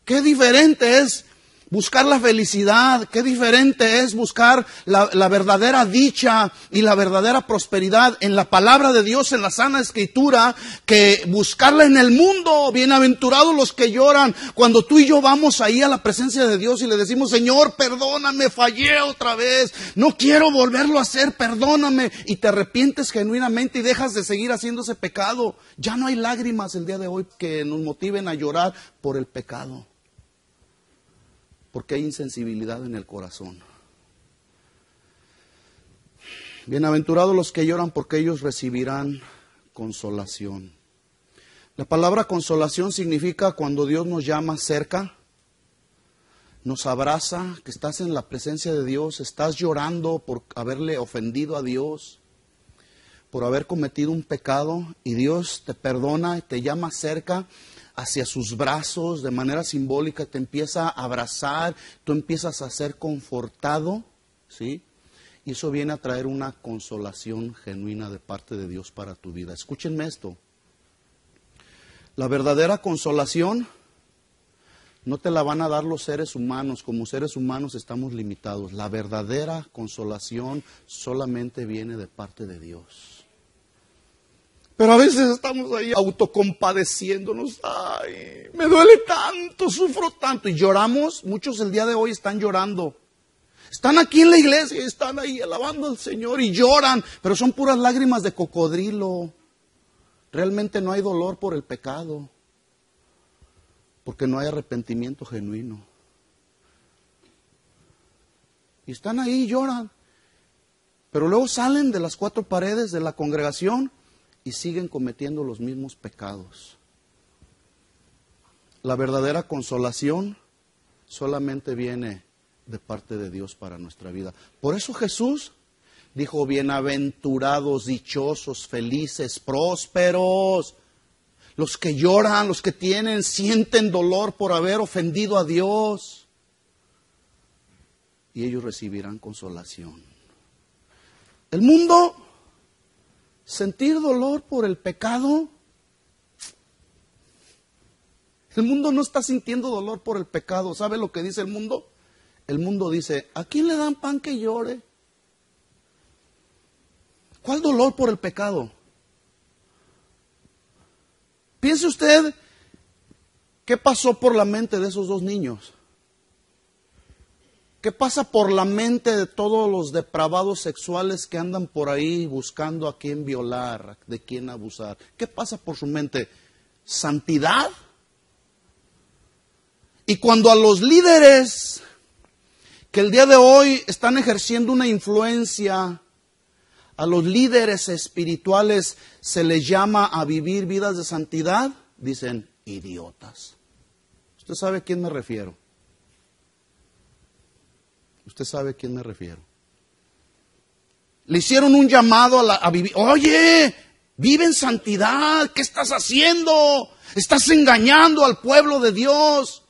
Qué diferente es buscar la felicidad, qué diferente es buscar la verdadera dicha y la verdadera prosperidad en la palabra de Dios, en la sana escritura, que buscarla en el mundo. Bienaventurados los que lloran. Cuando tú y yo vamos ahí a la presencia de Dios y le decimos, Señor, perdóname, fallé otra vez, no quiero volverlo a hacer, perdóname, y te arrepientes genuinamente y dejas de seguir haciendo ese pecado, ya no hay lágrimas el día de hoy que nos motiven a llorar por el pecado. Porque hay insensibilidad en el corazón. Bienaventurados los que lloran porque ellos recibirán consolación. La palabra consolación significa cuando Dios nos llama cerca, nos abraza, que estás en la presencia de Dios, estás llorando por haberle ofendido a Dios, por haber cometido un pecado, y Dios te perdona y te llama cerca hacia sus brazos de manera simbólica, te empieza a abrazar, tú empiezas a ser confortado, ¿sí? Y eso viene a traer una consolación genuina de parte de Dios para tu vida. Escúchenme esto. La verdadera consolación no te la van a dar los seres humanos. Como seres humanos estamos limitados. La verdadera consolación solamente viene de parte de Dios. Pero a veces estamos ahí autocompadeciéndonos. Ay, me duele tanto, sufro tanto. Y lloramos. Muchos el día de hoy están llorando. Están aquí en la iglesia y están ahí alabando al Señor y lloran. Pero son puras lágrimas de cocodrilo. Realmente no hay dolor por el pecado. Porque no hay arrepentimiento genuino. Y están ahí y lloran. Pero luego salen de las cuatro paredes de la congregación y siguen cometiendo los mismos pecados. La verdadera consolación solamente viene de parte de Dios para nuestra vida. Por eso Jesús dijo: bienaventurados, dichosos, felices, prósperos, los que lloran, los que sienten dolor por haber ofendido a Dios, y ellos recibirán consolación. El mundo, sentir dolor por el pecado, el mundo no está sintiendo dolor por el pecado. ¿Sabe lo que dice el mundo? El mundo dice: ¿a quién le dan pan que llore? ¿Cuál dolor por el pecado? Piense usted, ¿qué pasó por la mente de esos dos niños? ¿Qué pasa por la mente de todos los depravados sexuales que andan por ahí buscando a quién violar, de quién abusar? ¿Qué pasa por su mente? ¿Santidad? Y cuando a los líderes que el día de hoy están ejerciendo una influencia, a los líderes espirituales se les llama a vivir vidas de santidad, dicen: idiotas. ¿Usted sabe a quién me refiero? ¿Usted sabe a quién me refiero? Le hicieron un llamado a vivir. Oye, vive en santidad. ¿Qué estás haciendo? Estás engañando al pueblo de Dios.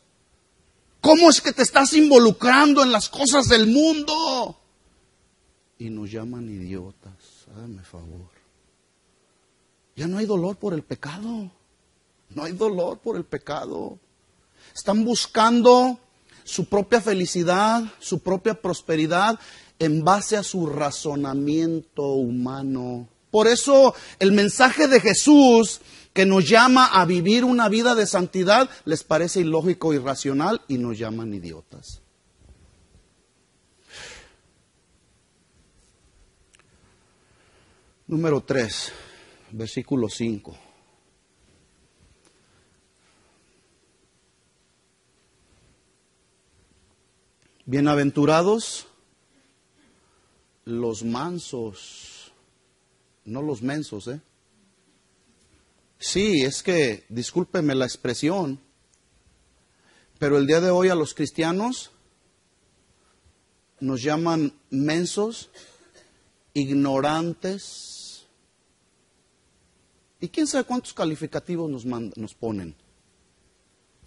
¿Cómo es que te estás involucrando en las cosas del mundo? Y nos llaman idiotas. Hágame favor. Ya no hay dolor por el pecado. No hay dolor por el pecado. Están buscando su propia felicidad, su propia prosperidad en base a su razonamiento humano. Por eso el mensaje de Jesús, que nos llama a vivir una vida de santidad, les parece ilógico, irracional, y nos llaman idiotas. Número 3, versículo 5. Bienaventurados los mansos, no los mensos, ¿eh? Sí, es que, discúlpeme la expresión, pero el día de hoy a los cristianos nos llaman mensos, ignorantes, y quién sabe cuántos calificativos nos ponen.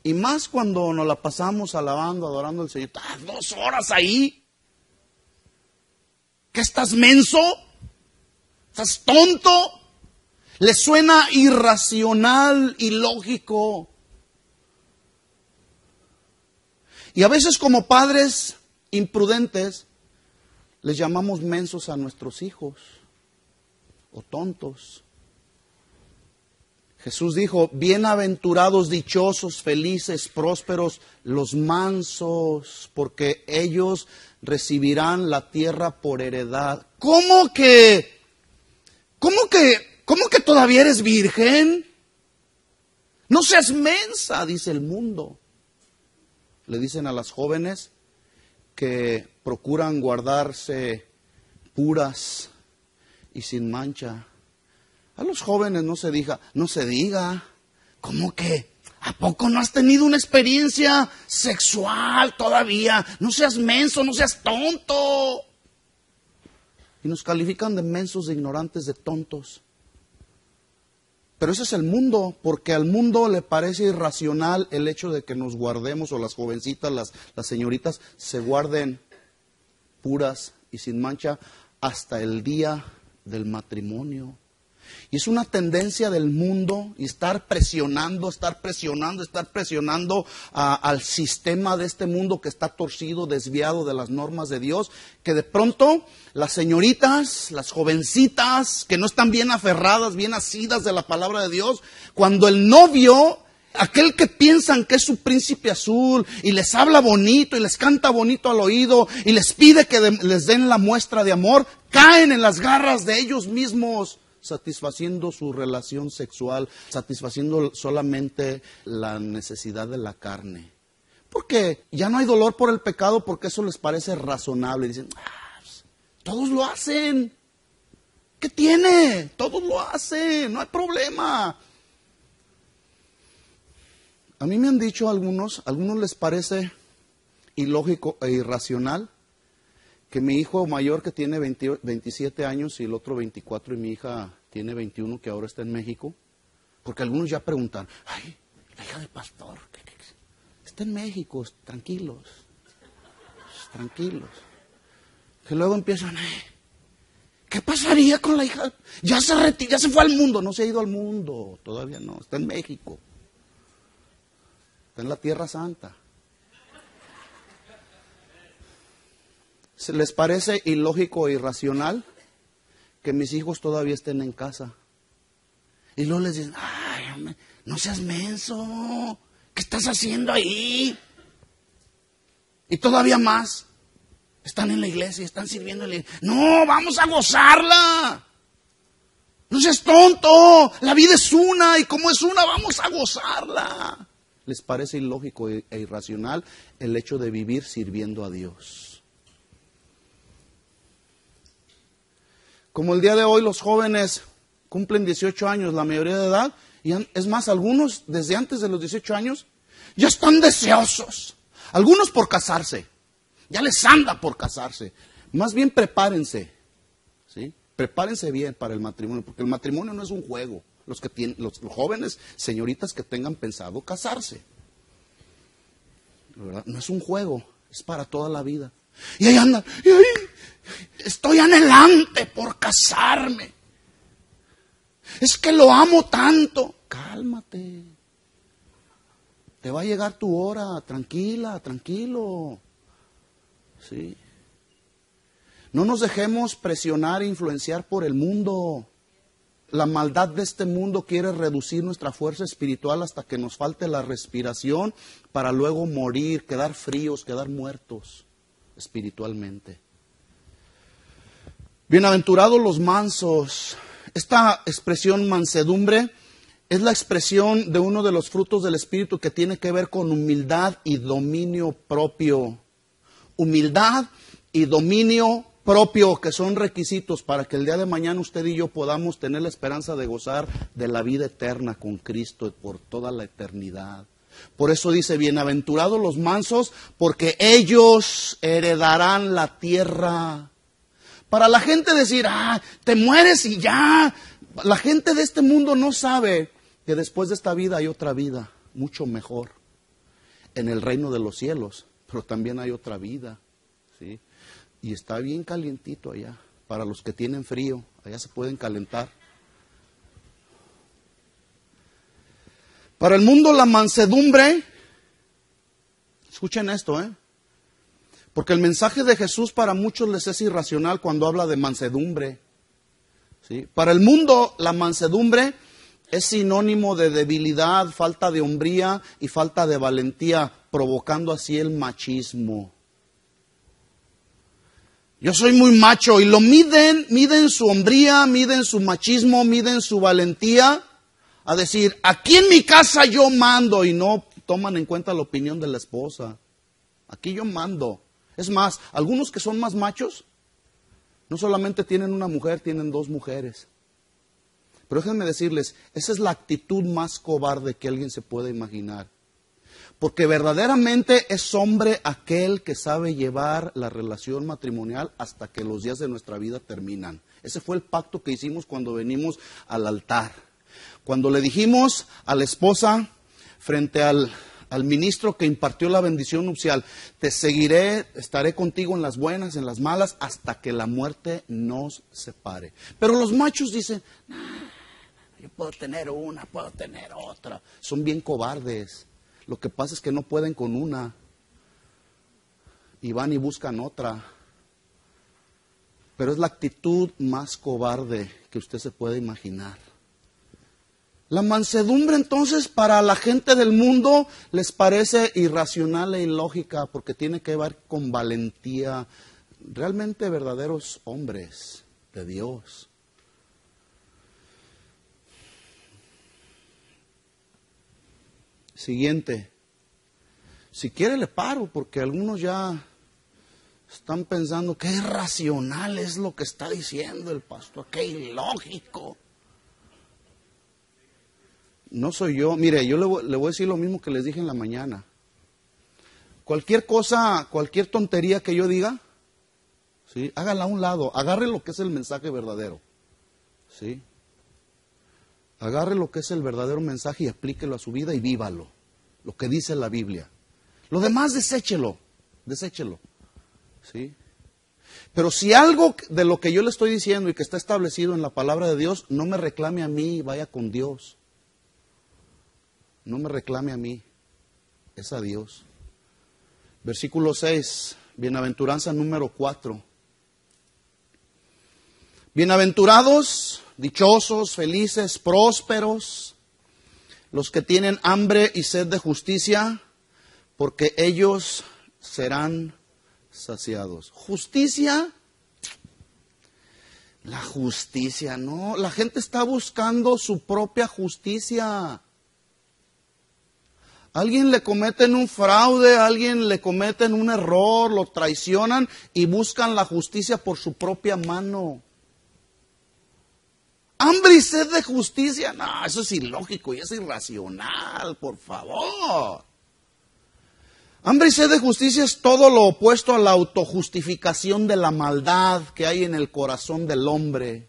Y más cuando nos la pasamos alabando, adorando al Señor. 2 horas ahí. ¿Qué estás menso? ¿Estás tonto? Le suena irracional, ilógico. Y a veces como padres imprudentes les llamamos mensos a nuestros hijos o tontos. Jesús dijo: bienaventurados, dichosos, felices, prósperos, los mansos, porque ellos recibirán la tierra por heredad. ¿Cómo que todavía eres virgen? No seas mensa, dice el mundo. Le dicen a las jóvenes que procuran guardarse puras y sin mancha. A los jóvenes no se diga, ¿cómo que ¿A poco no has tenido una experiencia sexual todavía? No seas menso, no seas tonto. Y nos califican de mensos, de ignorantes, de tontos. Pero ese es el mundo, porque al mundo le parece irracional el hecho de que nos guardemos, o las jovencitas, las señoritas, se guarden puras y sin mancha hasta el día del matrimonio. Y es una tendencia del mundo y estar presionando al sistema de este mundo que está torcido, desviado de las normas de Dios, que de pronto las señoritas, las jovencitas que no están bien aferradas, bien asidas de la palabra de Dios, cuando el novio, aquel que piensan que es su príncipe azul y les habla bonito y les canta bonito al oído y les pide que les den la muestra de amor, caen en las garras de ellos mismos, satisfaciendo su relación sexual, satisfaciendo solamente la necesidad de la carne. Porque ya no hay dolor por el pecado, porque eso les parece razonable. Dicen, todos lo hacen. ¿Qué tiene? Todos lo hacen, no hay problema. A mí me han dicho algunos les parece ilógico e irracional que mi hijo mayor, que tiene 27 años y el otro 24, y mi hija tiene 21, que ahora está en México, porque algunos ya preguntan, ay, la hija del pastor, está en México, tranquilos, que luego empiezan, ¿qué pasaría con la hija? Ya se fue al mundo. No se ha ido al mundo, todavía no, está en México, está en la Tierra Santa. ¿Les parece ilógico e irracional que mis hijos todavía estén en casa? Y luego les dicen, ay, hombre, no seas menso, ¿qué estás haciendo ahí? Y todavía más, están en la iglesia, están sirviendo en la iglesia. No, vamos a gozarla. No seas tonto, la vida es una, y como es una, vamos a gozarla. ¿Les parece ilógico e irracional el hecho de vivir sirviendo a Dios? Como el día de hoy los jóvenes cumplen 18 años, la mayoría de edad, y es más, algunos desde antes de los 18 años ya están deseosos. Algunos por casarse, ya les anda por casarse. Más bien prepárense, ¿sí? Prepárense bien para el matrimonio, porque el matrimonio no es un juego. Los jóvenes, señoritas que tengan pensado casarse, ¿verdad? No es un juego, es para toda la vida. Y ahí andan, estoy anhelante por casarme. Es que lo amo tanto. Cálmate. Te va a llegar tu hora, tranquila, tranquilo. ¿Sí? No nos dejemos presionar e influenciar por el mundo. La maldad de este mundo quiere reducir nuestra fuerza espiritual hasta que nos falte la respiración para luego morir, quedar fríos, quedar muertos espiritualmente. Bienaventurados los mansos. Esta expresión mansedumbre es la expresión de uno de los frutos del Espíritu que tiene que ver con humildad y dominio propio. Humildad y dominio propio, que son requisitos para que el día de mañana usted y yo podamos tener la esperanza de gozar de la vida eterna con Cristo por toda la eternidad. Por eso dice, bienaventurados los mansos, porque ellos heredarán la tierra. Para la gente decir, te mueres y ya. La gente de este mundo no sabe que después de esta vida hay otra vida, mucho mejor, en el reino de los cielos. Pero también hay otra vida, ¿sí? Y está bien calientito allá. Para los que tienen frío, allá se pueden calentar. Para el mundo la mansedumbre, escuchen esto, porque el mensaje de Jesús para muchos les es irracional cuando habla de mansedumbre, ¿sí? Para el mundo la mansedumbre es sinónimo de debilidad, falta de hombría y falta de valentía, provocando así el machismo. Yo soy muy macho, y lo miden su hombría, miden su machismo, miden su valentía, a decir, aquí en mi casa yo mando, y no toman en cuenta la opinión de la esposa. Aquí yo mando. Es más, algunos que son más machos, no solamente tienen una mujer, tienen dos mujeres. Pero déjenme decirles, esa es la actitud más cobarde que alguien se puede imaginar. Porque verdaderamente es hombre aquel que sabe llevar la relación matrimonial hasta que los días de nuestra vida terminan. Ese fue el pacto que hicimos cuando venimos al altar. Cuando le dijimos a la esposa frente al ministro que impartió la bendición nupcial, te seguiré, estaré contigo en las buenas, en las malas, hasta que la muerte nos separe. Pero los machos dicen, yo puedo tener una, puedo tener otra. Son bien cobardes. Lo que pasa es que no pueden con una y van y buscan otra. Pero es la actitud más cobarde que usted se puede imaginar. La mansedumbre entonces para la gente del mundo les parece irracional e ilógica porque tiene que ver con valentía. Realmente verdaderos hombres de Dios. Siguiente. Si quiere le paro porque algunos ya están pensando qué irracional es lo que está diciendo el pastor, qué ilógico. No soy yo. Mire, yo le voy a decir lo mismo que les dije en la mañana. Cualquier cosa, cualquier tontería que yo diga, ¿sí? Hágala a un lado. Agarre lo que es el mensaje verdadero. ¿Sí? Agarre lo que es el verdadero mensaje y aplíquelo a su vida y vívalo. Lo que dice la Biblia. Lo demás, deséchelo. Deséchelo. ¿Sí? Pero si algo de lo que yo le estoy diciendo y que está establecido en la palabra de Dios, no me reclame a mí, vaya con Dios. No me reclame a mí, es a Dios. Versículo 6, bienaventuranza número 4. Bienaventurados, dichosos, felices, prósperos, los que tienen hambre y sed de justicia, porque ellos serán saciados. Justicia, la justicia, no, la gente está buscando su propia justicia. Alguien le cometen un fraude, alguien le cometen un error, lo traicionan y buscan la justicia por su propia mano. Hambre y sed de justicia, no, eso es ilógico y es irracional, por favor. Hambre y sed de justicia es todo lo opuesto a la autojustificación de la maldad que hay en el corazón del hombre.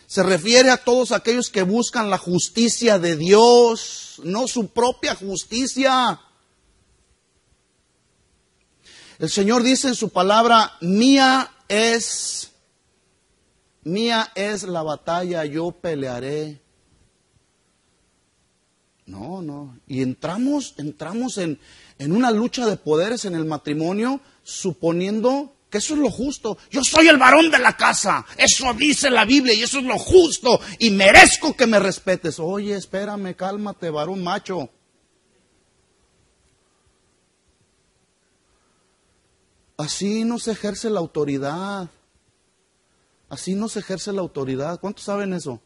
Se refiere a todos aquellos que buscan la justicia de Dios, no su propia justicia. El Señor dice en su palabra, mía es la batalla, yo pelearé. No. Y entramos en una lucha de poderes en el matrimonio, suponiendo que eso es lo justo. Yo soy el varón de la casa, eso dice la Biblia y eso es lo justo y merezco que me respetes. Oye, espérame, cálmate, varón macho. Así no se ejerce la autoridad. Así no se ejerce la autoridad. ¿Cuántos saben eso?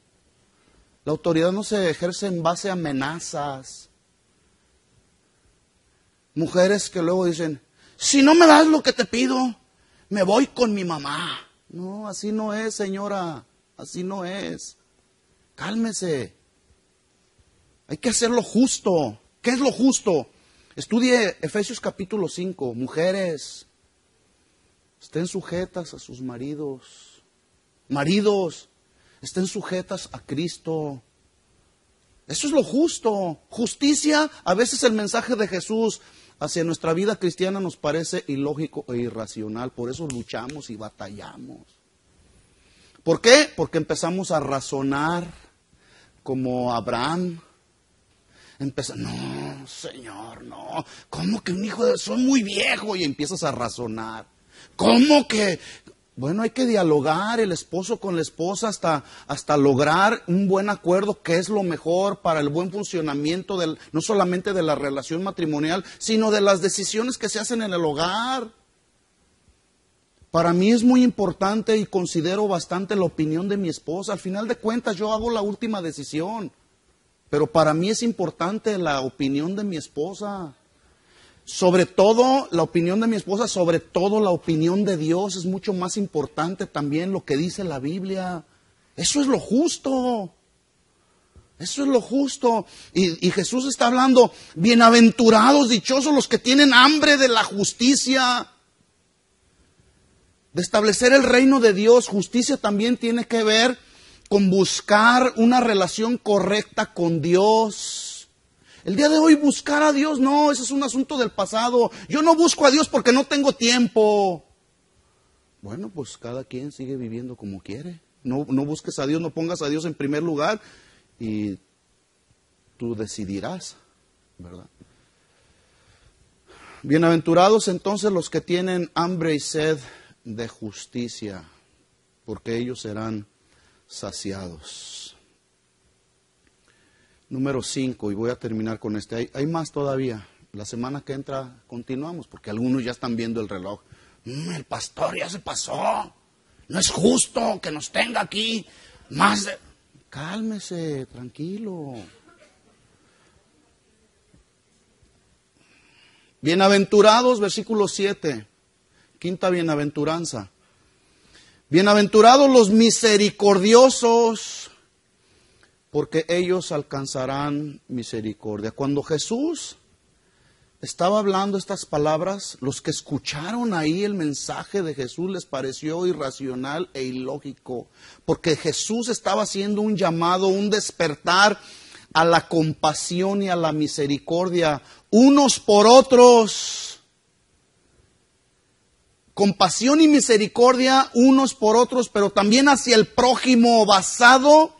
La autoridad no se ejerce en base a amenazas. Mujeres que luego dicen, si no me das lo que te pido, me voy con mi mamá. No, así no es, señora. Así no es. Cálmese. Hay que hacer lo justo. ¿Qué es lo justo? Estudie Efesios capítulo 5. Mujeres, estén sujetas a sus maridos. Maridos, estén sujetas a Cristo. Eso es lo justo. Justicia, a veces el mensaje de Jesús hacia nuestra vida cristiana nos parece ilógico e irracional. Por eso luchamos y batallamos. ¿Por qué? Porque empezamos a razonar como Abraham. No, Señor, no. ¿Cómo que un hijo de... Soy muy viejo? Y empiezas a razonar. ¿Cómo que...? Bueno, hay que dialogar el esposo con la esposa hasta lograr un buen acuerdo, que es lo mejor para el buen funcionamiento no solamente de la relación matrimonial, sino de las decisiones que se hacen en el hogar. Para mí es muy importante y considero bastante la opinión de mi esposa. Al final de cuentas yo hago la última decisión, pero para mí es importante la opinión de mi esposa. Sobre todo la opinión de mi esposa, sobre todo la opinión de Dios, es mucho más importante también lo que dice la Biblia. Eso es lo justo. Eso es lo justo. Y Jesús está hablando, bienaventurados, dichosos los que tienen hambre de la justicia, de establecer el reino de Dios. Justicia también tiene que ver con buscar una relación correcta con Dios. El día de hoy buscar a Dios, no, ese es un asunto del pasado. Yo no busco a Dios porque no tengo tiempo. Bueno, pues cada quien sigue viviendo como quiere. No busques a Dios, no pongas a Dios en primer lugar y tú decidirás, ¿verdad? Bienaventurados entonces los que tienen hambre y sed de justicia, porque ellos serán saciados. Número 5, y voy a terminar con este. Hay más todavía. La semana que entra continuamos, porque algunos ya están viendo el reloj. El pastor ya se pasó. No es justo que nos tenga aquí más de... Cálmese, tranquilo. Bienaventurados, versículo 7. Quinta bienaventuranza. Bienaventurados los misericordiosos, porque ellos alcanzarán misericordia. Cuando Jesús estaba hablando estas palabras, los que escucharon ahí el mensaje de Jesús les pareció irracional e ilógico, porque Jesús estaba haciendo un llamado, un despertar a la compasión y a la misericordia, unos por otros. Compasión y misericordia unos por otros, pero también hacia el prójimo, basado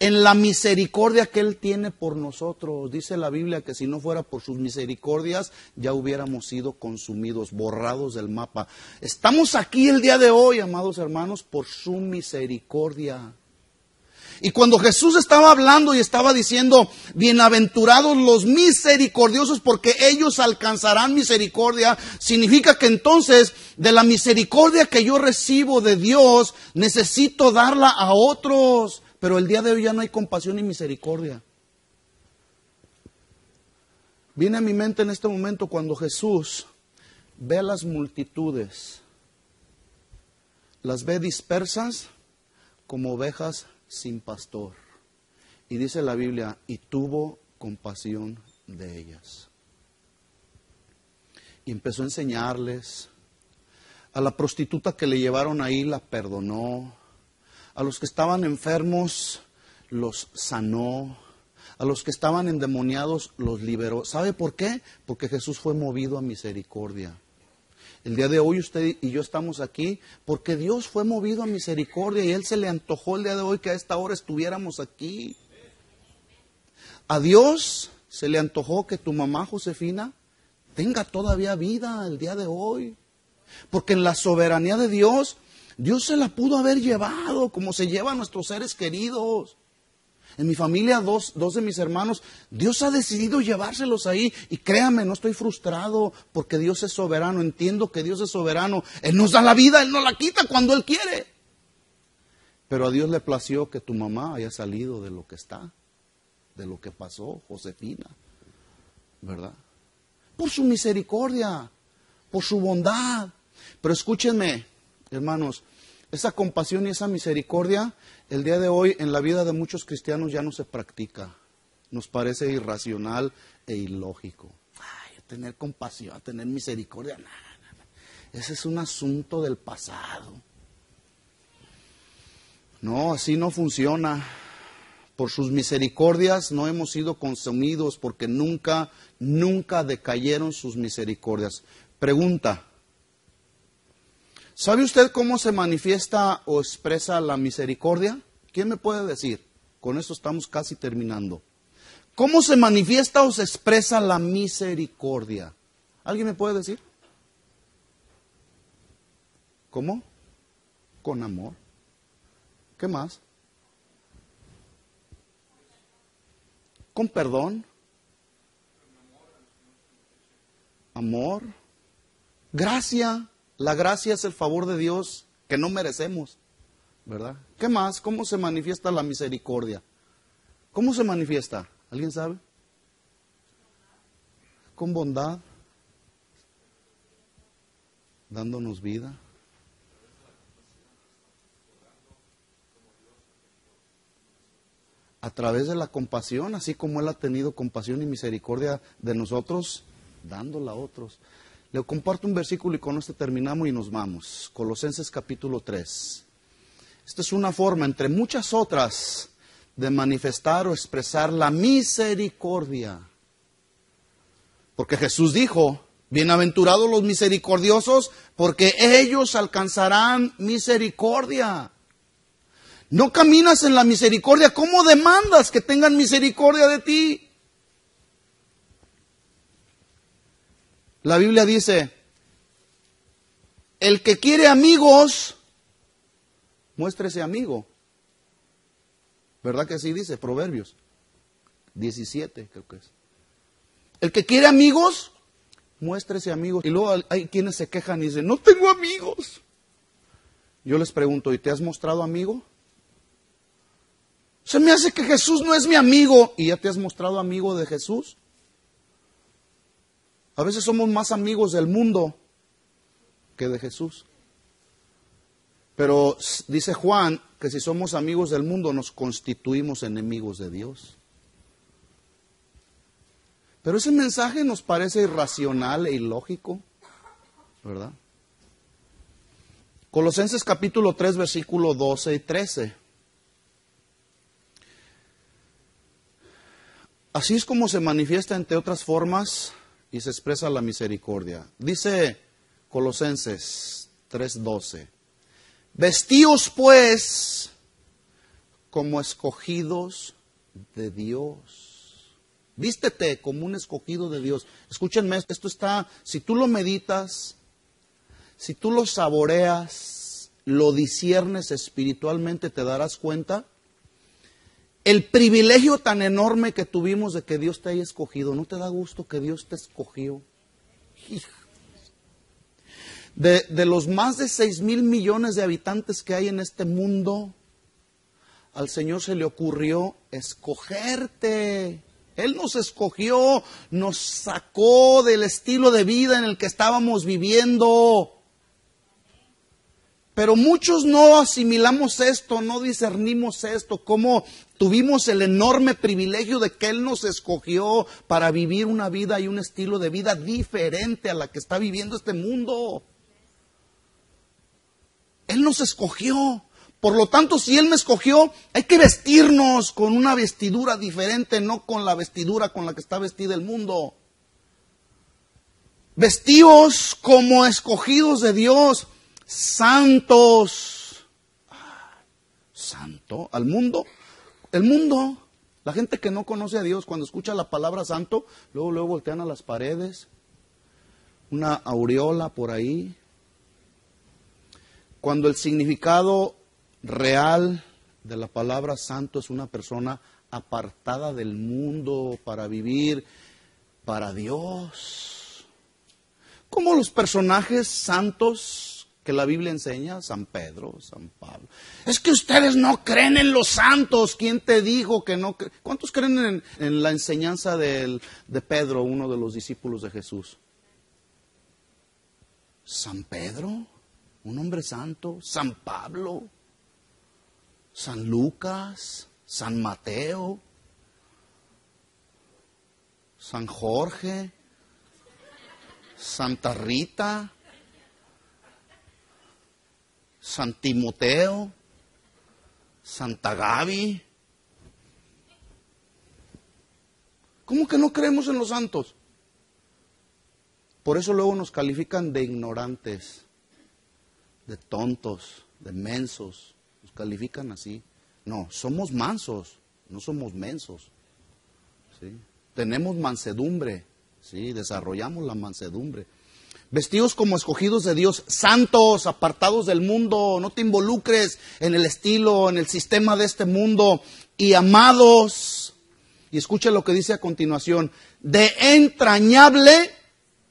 en la misericordia que Él tiene por nosotros. Dice la Biblia que si no fuera por sus misericordias, ya hubiéramos sido consumidos, borrados del mapa. Estamos aquí el día de hoy, amados hermanos, por su misericordia. Y cuando Jesús estaba hablando y estaba diciendo, bienaventurados los misericordiosos, porque ellos alcanzarán misericordia, significa que entonces, de la misericordia que yo recibo de Dios, necesito darla a otros. Pero el día de hoy ya no hay compasión ni misericordia. Viene a mi mente en este momento cuando Jesús ve a las multitudes, las ve dispersas como ovejas sin pastor. Y dice la Biblia, y tuvo compasión de ellas. Y empezó a enseñarles. A la prostituta que le llevaron ahí la perdonó. A los que estaban enfermos los sanó. A los que estaban endemoniados los liberó. ¿Sabe por qué? Porque Jesús fue movido a misericordia. El día de hoy usted y yo estamos aquí porque Dios fue movido a misericordia y Él se le antojó el día de hoy que a esta hora estuviéramos aquí. A Dios se le antojó que tu mamá Josefina tenga todavía vida el día de hoy. Porque en la soberanía de Dios, Dios se la pudo haber llevado como se lleva a nuestros seres queridos. En mi familia, dos de mis hermanos, Dios ha decidido llevárselos ahí. Y créame, no estoy frustrado porque Dios es soberano. Entiendo que Dios es soberano. Él nos da la vida, Él nos la quita cuando Él quiere. Pero a Dios le plació que tu mamá haya salido de lo que está, de lo que pasó, Josefina, ¿verdad? Por su misericordia, por su bondad. Pero escúchenme, hermanos, esa compasión y esa misericordia, el día de hoy en la vida de muchos cristianos ya no se practica. Nos parece irracional e ilógico. Ay, tener compasión, tener misericordia, no. Ese es un asunto del pasado. No, así no funciona. Por sus misericordias no hemos sido consumidos porque nunca decayeron sus misericordias. Pregunta. ¿Sabe usted cómo se manifiesta o expresa la misericordia? ¿Quién me puede decir? Con eso estamos casi terminando. ¿Cómo se manifiesta o se expresa la misericordia? ¿Alguien me puede decir? ¿Cómo? Con amor. ¿Qué más? Con perdón. Amor. Gracia. La gracia es el favor de Dios que no merecemos, ¿verdad? ¿Qué más? ¿Cómo se manifiesta la misericordia? ¿Cómo se manifiesta? ¿Alguien sabe? Con bondad, dándonos vida. A través de la compasión, así como Él ha tenido compasión y misericordia de nosotros, dándola a otros. Le comparto un versículo y con este terminamos y nos vamos. Colosenses capítulo 3. Esta es una forma, entre muchas otras, de manifestar o expresar la misericordia. Porque Jesús dijo, bienaventurados los misericordiosos, porque ellos alcanzarán misericordia. No caminas en la misericordia, ¿cómo demandas que tengan misericordia de ti? La Biblia dice, el que quiere amigos, muéstrese amigo. ¿Verdad que así dice? Proverbios 17, creo que es. El que quiere amigos, muéstrese amigo. Y luego hay quienes se quejan y dicen, no tengo amigos. Yo les pregunto, ¿y te has mostrado amigo? Se me hace que Jesús no es mi amigo. ¿Y ya te has mostrado amigo de Jesús? A veces somos más amigos del mundo que de Jesús. Pero dice Juan que si somos amigos del mundo nos constituimos enemigos de Dios. Pero ese mensaje nos parece irracional e ilógico, ¿verdad? Colosenses capítulo 3, versículo 12 y 13. Así es como se manifiesta entre otras formas y se expresa la misericordia. Dice Colosenses 3:12. Vestíos pues como escogidos de Dios. Vístete como un escogido de Dios. Escúchenme, esto está, si tú lo meditas, si tú lo saboreas, lo disciernes espiritualmente, te darás cuenta el privilegio tan enorme que tuvimos de que Dios te haya escogido. ¿No te da gusto que Dios te escogió? De los más de 6,000 millones de habitantes que hay en este mundo, al Señor se le ocurrió escogerte. Él nos escogió, nos sacó del estilo de vida en el que estábamos viviendo. Pero muchos no asimilamos esto, no discernimos esto, cómo tuvimos el enorme privilegio de que Él nos escogió para vivir una vida y un estilo de vida diferente a la que está viviendo este mundo. Él nos escogió. Por lo tanto, si Él me escogió, hay que vestirnos con una vestidura diferente, no con la vestidura con la que está vestida el mundo. Vestíos como escogidos de Dios, santos. Santo al mundo. El mundo, la gente que no conoce a Dios, cuando escucha la palabra santo, luego voltean a las paredes, una aureola por ahí. Cuando el significado real de la palabra santo es una persona apartada del mundo para vivir para Dios. Como los personajes santos que la Biblia enseña, San Pedro, San Pablo. Es que ustedes no creen en los santos. ¿Quién te dijo que no creen? ¿Cuántos creen en la enseñanza de Pedro, uno de los discípulos de Jesús? San Pedro, un hombre santo. San Pablo, San Lucas, San Mateo, San Jorge, Santa Rita, San Timoteo, Santa Gaby. ¿Cómo que no creemos en los santos? Por eso luego nos califican de ignorantes, de tontos, de mensos. Nos califican así. No, somos mansos, no somos mensos. ¿Sí? Tenemos mansedumbre, ¿sí? Desarrollamos la mansedumbre. Vestidos como escogidos de Dios, santos, apartados del mundo, no te involucres en el estilo, en el sistema de este mundo, y amados, y escucha lo que dice a continuación, de entrañable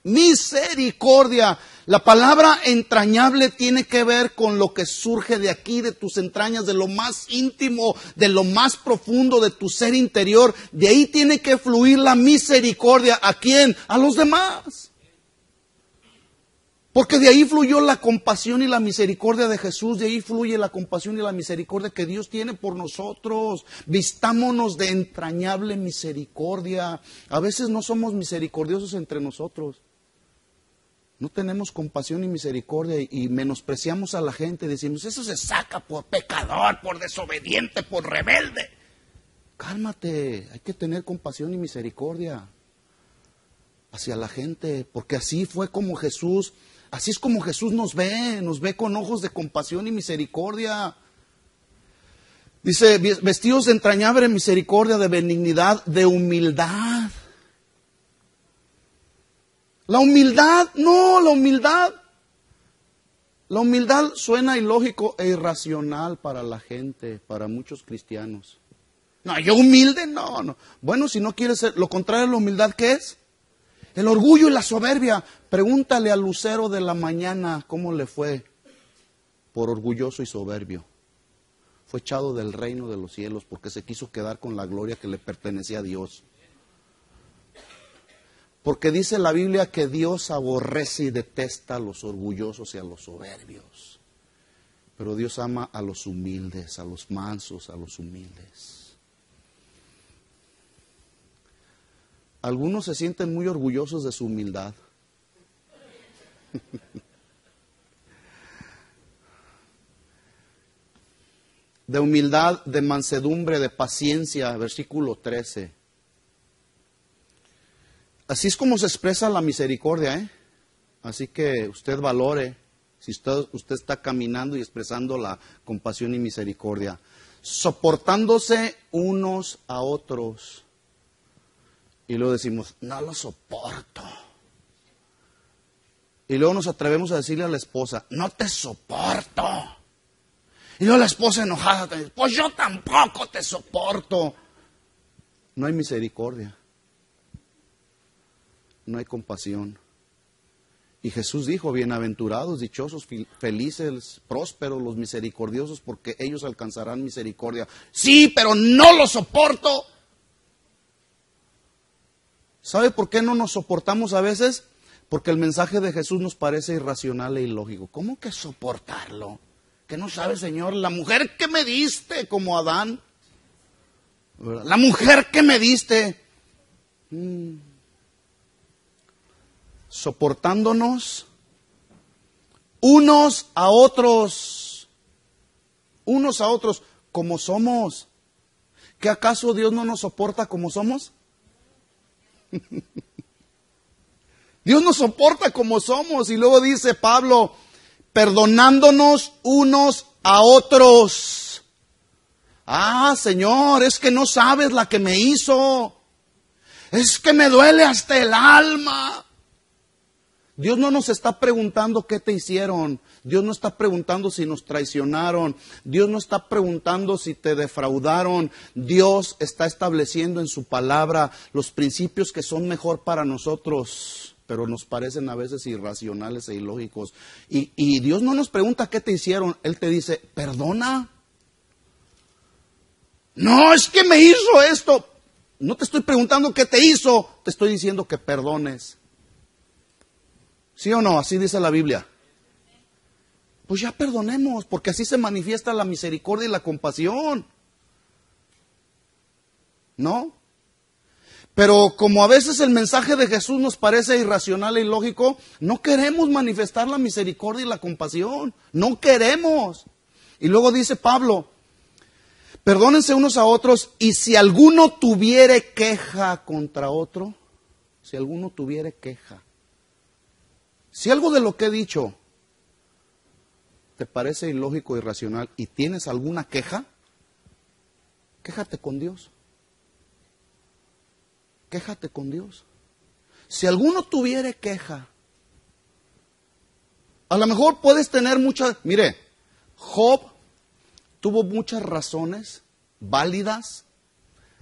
misericordia. La palabra entrañable tiene que ver con lo que surge de aquí, de tus entrañas, de lo más íntimo, de lo más profundo de tu ser interior. De ahí tiene que fluir la misericordia. ¿A quién? A los demás. Porque de ahí fluyó la compasión y la misericordia de Jesús, de ahí fluye la compasión y la misericordia que Dios tiene por nosotros. Vistámonos de entrañable misericordia. A veces no somos misericordiosos entre nosotros. No tenemos compasión y misericordia y menospreciamos a la gente. Decimos, eso se saca por pecador, por desobediente, por rebelde. Cálmate, hay que tener compasión y misericordia hacia la gente, porque así fue como Jesús, así es como Jesús nos ve con ojos de compasión y misericordia. Dice, vestidos de entrañable misericordia, de benignidad, de humildad. La humildad suena ilógico e irracional para la gente, para muchos cristianos. No, yo humilde, no. Bueno, si no quieres ser, lo contrario de la humildad, ¿qué es? El orgullo y la soberbia. Pregúntale al lucero de la mañana cómo le fue por orgulloso y soberbio. Fue echado del reino de los cielos porque se quiso quedar con la gloria que le pertenecía a Dios. Porque dice la Biblia que Dios aborrece y detesta a los orgullosos y a los soberbios. Pero Dios ama a los humildes, a los mansos, a los humildes. Algunos se sienten muy orgullosos de su humildad. De humildad, de mansedumbre, de paciencia, versículo 13. Así es como se expresa la misericordia, ¿eh? Así que usted valore si usted está caminando y expresando la compasión y misericordia. Soportándose unos a otros. Y luego decimos, no lo soporto. Y luego nos atrevemos a decirle a la esposa, no te soporto. Y luego la esposa enojada te dice, pues yo tampoco te soporto. No hay misericordia. No hay compasión. Y Jesús dijo, bienaventurados, dichosos, felices, prósperos, los misericordiosos, porque ellos alcanzarán misericordia. Sí, pero no lo soporto. ¿Sabe por qué no nos soportamos a veces? Porque el mensaje de Jesús nos parece irracional e ilógico. ¿Cómo que soportarlo? ¿Que no sabe, Señor? La mujer que me diste, como Adán. ¿Verdad? La mujer que me diste. Soportándonos unos a otros. Unos a otros, como somos. ¿Qué acaso Dios no nos soporta como somos? Dios nos soporta como somos. Y luego dice Pablo, perdonándonos unos a otros. Ah, Señor, es que no sabes la que me hizo. Es que me duele hasta el alma. Dios no nos está preguntando qué te hicieron. Dios no está preguntando si nos traicionaron. Dios no está preguntando si te defraudaron. Dios está estableciendo en su palabra los principios que son mejor para nosotros, pero nos parecen a veces irracionales e ilógicos. Y Dios no nos pregunta qué te hicieron. Él te dice, perdona. No, es que me hizo esto. No te estoy preguntando qué te hizo. Te estoy diciendo que perdones. ¿Sí o no? Así dice la Biblia. Pues ya perdonemos, porque así se manifiesta la misericordia y la compasión. ¿No? Pero como a veces el mensaje de Jesús nos parece irracional e ilógico, no queremos manifestar la misericordia y la compasión. No queremos. Y luego dice Pablo, perdónense unos a otros, y si alguno tuviere queja contra otro, si alguno tuviere queja. Si algo de lo que he dicho te parece ilógico, irracional y tienes alguna queja, quéjate con Dios. Quéjate con Dios. Si alguno tuviere queja, a lo mejor puedes tener muchas. Mire, Job tuvo muchas razones válidas,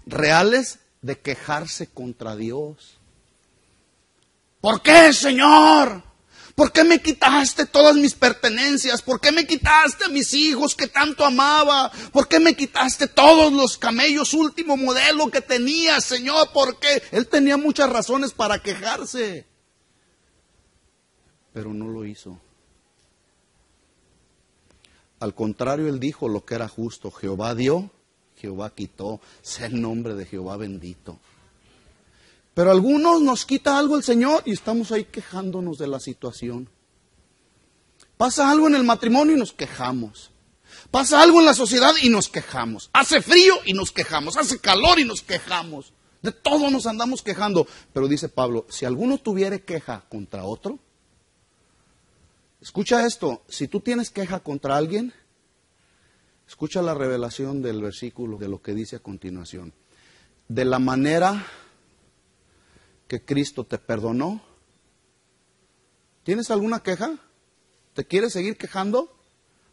reales, de quejarse contra Dios. ¿Por qué, Señor? ¿Por qué me quitaste todas mis pertenencias? ¿Por qué me quitaste a mis hijos que tanto amaba? ¿Por qué me quitaste todos los camellos último modelo que tenía, Señor? ¿Por qué? Él tenía muchas razones para quejarse. pero no lo hizo. Al contrario, él dijo lo que era justo. Jehová dio, Jehová quitó. Sea el nombre de Jehová bendito. Pero a algunos nos quita algo el Señor y estamos ahí quejándonos de la situación. Pasa algo en el matrimonio y nos quejamos. Pasa algo en la sociedad y nos quejamos. Hace frío y nos quejamos. Hace calor y nos quejamos. De todo nos andamos quejando. Pero dice Pablo, si alguno tuviere queja contra otro, escucha esto, si tú tienes queja contra alguien, escucha la revelación del versículo, de lo que dice a continuación. De la manera que Cristo te perdonó, ¿tienes alguna queja? ¿Te quieres seguir quejando?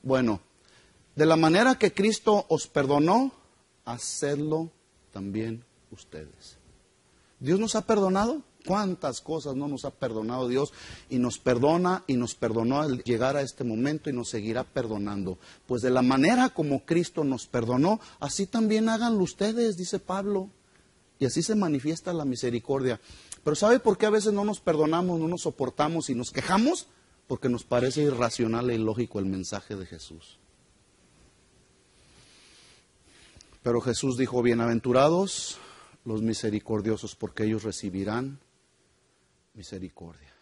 Bueno, de la manera que Cristo os perdonó, hacedlo también ustedes. ¿Dios nos ha perdonado? ¿Cuántas cosas no nos ha perdonado Dios? Y nos perdonó al llegar a este momento y nos seguirá perdonando. Pues de la manera como Cristo nos perdonó, así también háganlo ustedes, dice Pablo. Y así se manifiesta la misericordia. Pero ¿sabe por qué a veces no nos perdonamos, no nos soportamos y nos quejamos? Porque nos parece irracional e ilógico el mensaje de Jesús. Pero Jesús dijo, bienaventurados los misericordiosos, porque ellos recibirán misericordia.